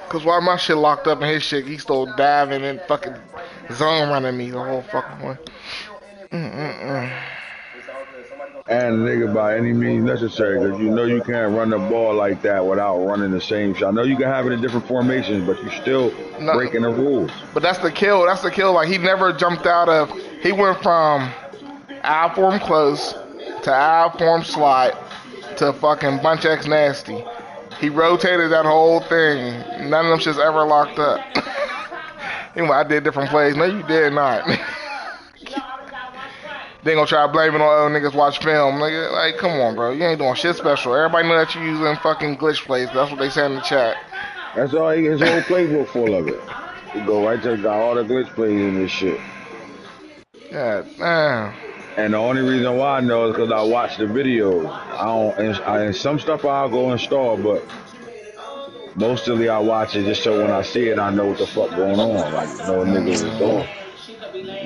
Cause while my shit locked up and his shit, he still diving and fucking zone running me the whole fucking way. And nigga, by any means necessary, because you know you can't run the ball like that without running the same shot. I know you can have it in different formations, but you still breaking the rules. But that's the kill. That's the kill. Like, he never jumped out of. He went from I form close to I form slot to fucking bunch X nasty. He rotated that whole thing. None of them shit's ever locked up. Anyway, I did different plays. No, you did not. They gonna try to blame it on other niggas watch film. Nigga, like, come on, bro. You ain't doing shit special. Everybody know that you using fucking glitch plays. That's what they say in the chat. That's all. His whole playbook full of it. You go right to got all the glitch plays in this shit. Yeah, damn. And the only reason why I know is because I watch the videos. And some stuff I'll go install, but mostly I watch it just so when I see it, I know what the fuck going on. Like, no nigga was doing.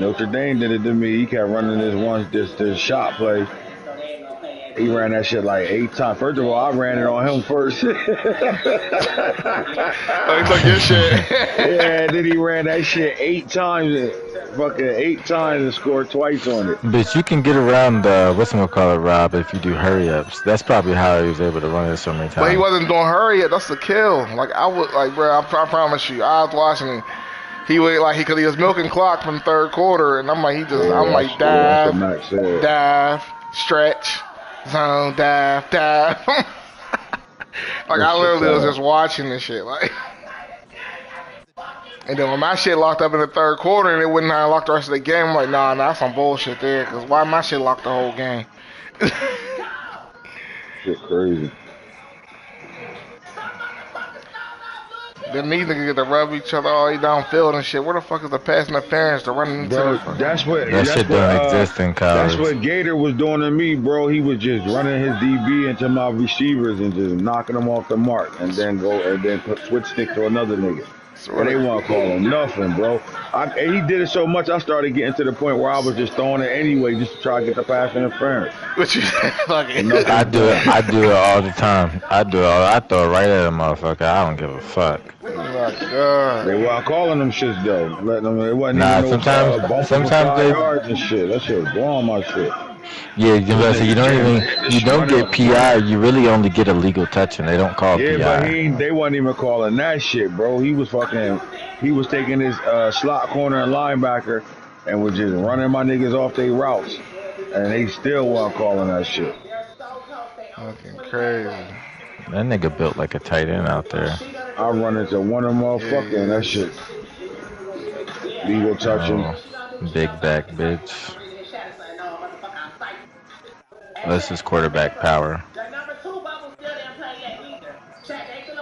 Notre Dame did it to me. He kept running this shot play. He ran that shit like 8 times. First of all, I ran it on him first. Oh, he took your shit. Yeah, then he ran that shit 8 times. Fucking 8 times and scored twice on it. But you can get around whatchamacallit, Rob, if you do hurry-ups. That's probably how he was able to run it so many times. But he wasn't doing hurry-up. That's the kill. Like, I would, like, bro, I promise you, I was watching him. He would, like, because he was milking clock from third quarter, and I'm like, dive, stretch, zone, dive. Like, I literally was just watching this shit, like. And then when my shit locked up in the third quarter and it wouldn't lock the rest of the game, I'm like, nah, that's some bullshit there. Because why my shit locked the whole game? Shit crazy. Then these niggas get to rub each other all the way downfield and shit. Where the fuck is the pass interference to running into the fuck? That shit don't exist in college. That's what Gator was doing to me, bro. He was just running his DB into my receivers and just knocking them off the mark, and then switch stick to another nigga. And they want to call him nothing, bro. And he did it so much, I started getting to the point where I was just throwing it anyway, just to try to get the pass interference. What you fucking? I do it all the time. I throw it right at a motherfucker. I don't give a fuck. Oh my God. They weren't calling them shits though. Letting them. It wasn't even sometimes they yards and shit. That shit was blowing my shit. Yeah, you don't get PI. You really only get a legal touch, and they don't call PI. Yeah, but they wasn't even calling that shit, bro. He was taking his slot corner and linebacker and was just running my niggas off their routes, and they still weren't calling that shit. Fucking crazy. That nigga built like a tight end out there. I run into one of them motherfuckers, and that shit legal touching. Big back bitch. This is quarterback power.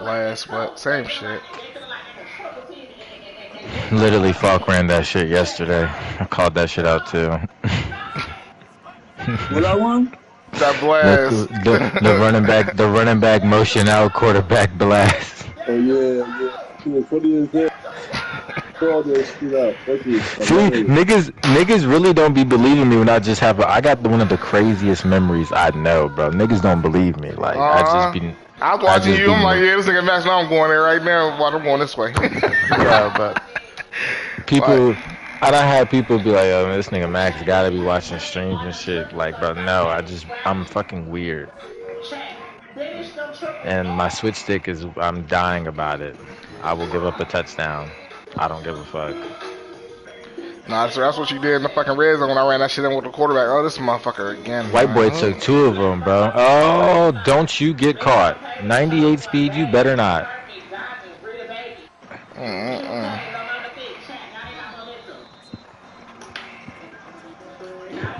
Last what? Same shit. Literally, Falk ran that shit yesterday. I called that shit out too. What I won? That blast. The running back motion out quarterback blast. Oh yeah. She was funny as hell. See, niggas really don't be believing me when I just have I got one of the craziest memories I know, bro. Niggas don't believe me. Like, I was watching you, I'm like, yeah, this nigga Max, now I'm going there right now, but I'm going this way. Yeah, but people, I done had people be like, oh, this nigga Max gotta be watching streams and shit. Like, bro, no, I'm fucking weird. And my switch stick I'm dying about it. I will give up a touchdown. I don't give a fuck. Nah, so that's what you did in the fucking red zone when I ran that shit in with the quarterback. Oh, this motherfucker again. White boy took 2 of them, bro. Oh, don't you get caught. 98 speed, you better not.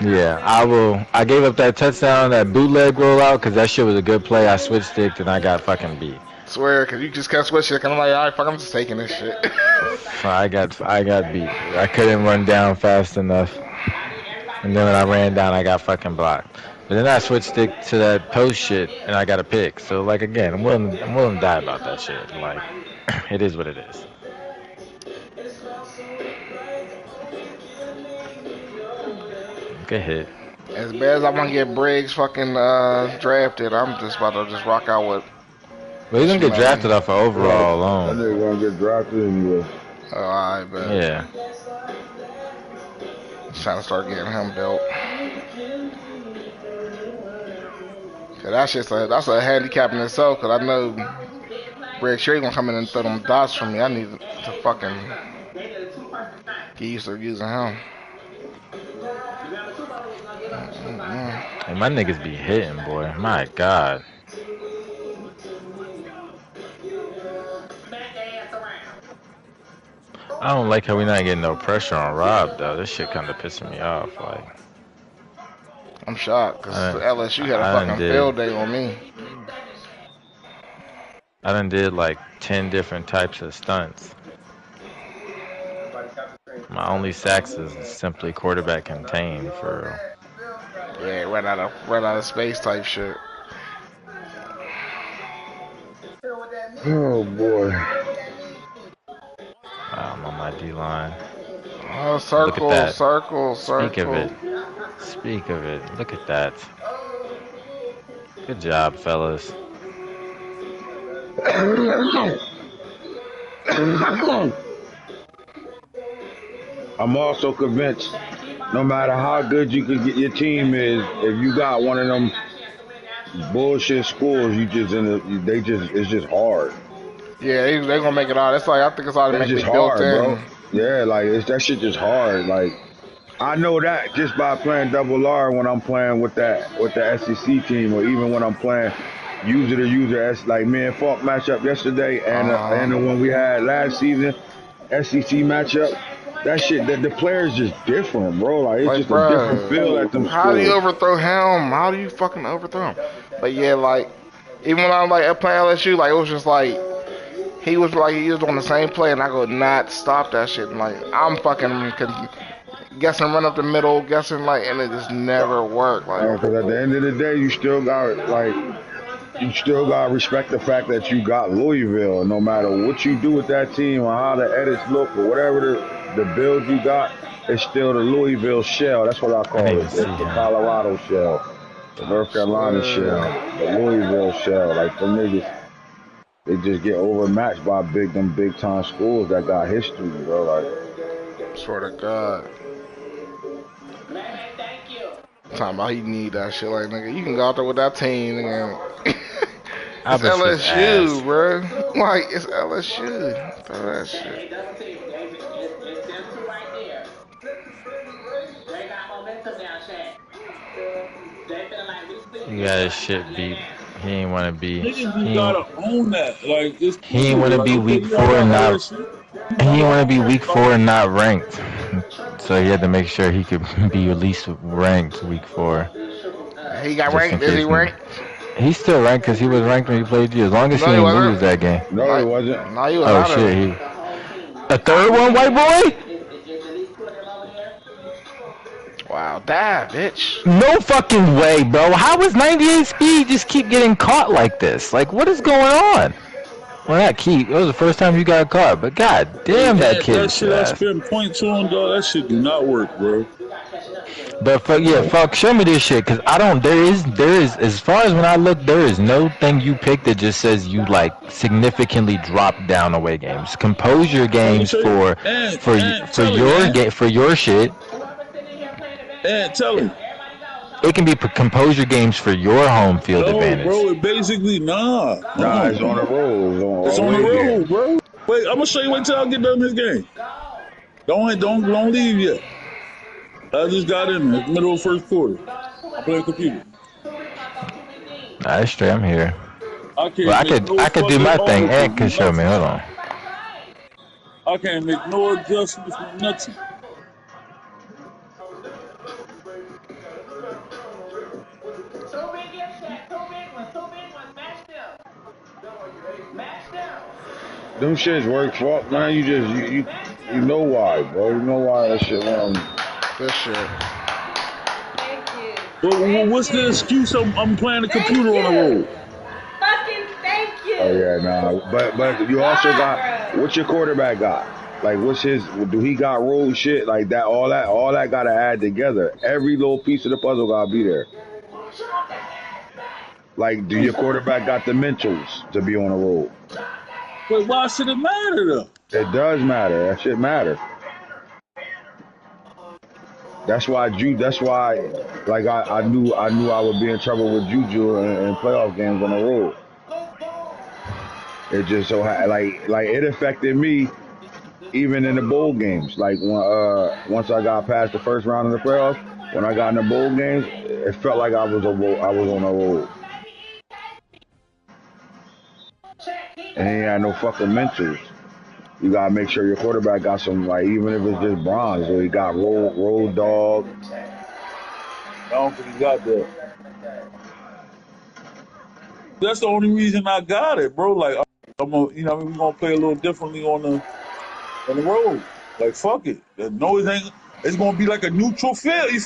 Yeah, I will. I gave up that touchdown, that bootleg rollout, because that shit was a good play. I switched stick and I got fucking beat. Swear, cause you just kept switching. I'm like, all right, fuck, I'm just taking this shit. I got beat. I couldn't run down fast enough, and then when I ran down, I got fucking blocked. But then I switched stick to that post shit, and I got a pick. So like again, I'm willing to die about that shit. Like, it is what it is. Good hit. As bad as I want to get Briggs fucking drafted, I'm just about to just rock out with. But he's gonna get drafted off of overall alone. That nigga gonna get drafted anyway. Oh, alright, bet. Yeah. Just trying to start getting him built. Cause that's a handicap in itself. Cause I know Briggs sure gonna come in and throw them dots for me. I need to fucking get used to using him. Hey, my niggas be hitting, boy. My God. I don't like how we not getting no pressure on Rob, though. This shit kind of pissing me off. Like, I'm shocked because LSU had a fucking field day on me. I done did like 10 different types of stunts. My only sacks is simply quarterback contained for real. Yeah, run out of space type shit. Oh boy. I'm on my D-line. Oh, circle. Speak of it. Speak of it. Look at that. Good job, fellas. I'm also convinced, no matter how good you could get your team is, if you got one of them bullshit schools, it's just hard. Yeah, they're gonna make it hard. It's like I think it's automatically built in. Bro. Yeah, like that shit just hard. Like I know that just by playing double R when I'm playing with the SEC team, or even when I'm playing user to user, like me and Falk matchup yesterday, and the one we had last season, SEC matchup. That shit, the players just different, bro. Like it's just a different feel at them. How do you overthrow him? How do you fucking overthrow him? But yeah, like even when I was like playing LSU, like it was just like. He was on the same play, and I could not stop that shit. And like I'm fucking guessing run up the middle, guessing and it just never worked. Like, because at the end of the day, you still got to respect the fact that you got Louisville. No matter what you do with that team or how the edits look or whatever the build you got, it's still the Louisville shell. That's what I call it. It's the Colorado shell, the North Carolina shell, the Louisville shell. Like the niggas. They just get overmatched by them big time schools that got history, bro. Like, swear to God. Talking about he need that shit, like nigga. You can go out there with that team, nigga. It's LSU, bro. Like it's LSU. Throw that shit. You got his shit beat. He ain't want to be. Niggas gotta own that. Like he ain't want to be week 4 and not. He ain't want to be week 4 and not ranked. So he had to make sure he could be at least ranked week 4. He got ranked. Is he ranked? He's still ranked because he was ranked when he played you. As long as he didn't lose that game. No, he wasn't. No, he was oh shit! A third one, white boy. Wow, that bitch. No fucking way, bro. How is 98 speed just keep getting caught like this? Like, what is going on? Well, not keep. It was the first time you got caught, but god damn, that kid. That shit I spent points on, dog. That shit do not work, bro. But fuck, show me this shit, cause I don't. There is, as far as when I look, there is no thing you pick that just says you like significantly drop down away games. Compose your games for your shit. And tell him. It can be composure games for your home field advantage. Bro, it basically, nah, it's on the road. It's on the road, bro. Wait, I'm gonna show you. Wait till I get done this game. Don't leave yet. I just got in the middle of the first quarter. I'm playing computer. Alright, straight. I'm here. I could do my thing. Ed can show me. Hold on. I can't make no adjustments, nothing. Them shits work. Fuck, man. You know why, bro. You know why that shit wrong. This shit. Well, what's the excuse? I'm playing the computer on the road. Fucking thank you. Oh yeah, nah. But you also got what's your quarterback got? Like what's his? Do he got road shit like that? All that got to add together. Every little piece of the puzzle got to be there. Like, do your quarterback got the mentals to be on the road? But why should it matter though? It does matter. That shit matter. That's why, like I knew I would be in trouble with Juju in playoff games on the road. It just so like it affected me even in the bowl games. Like once I got past the first round of the playoffs, when I got in the bowl games, it felt like I was on the road. And he ain't had no fucking mentals. You gotta make sure your quarterback got some, like, even if it's just bronze, so he got road dog. I don't think he got that. That's the only reason I got it, bro. Like, I'm gonna, you know, we're gonna play a little differently on the road. Like, fuck it. The noise ain't. It's gonna be like a neutral field. You feel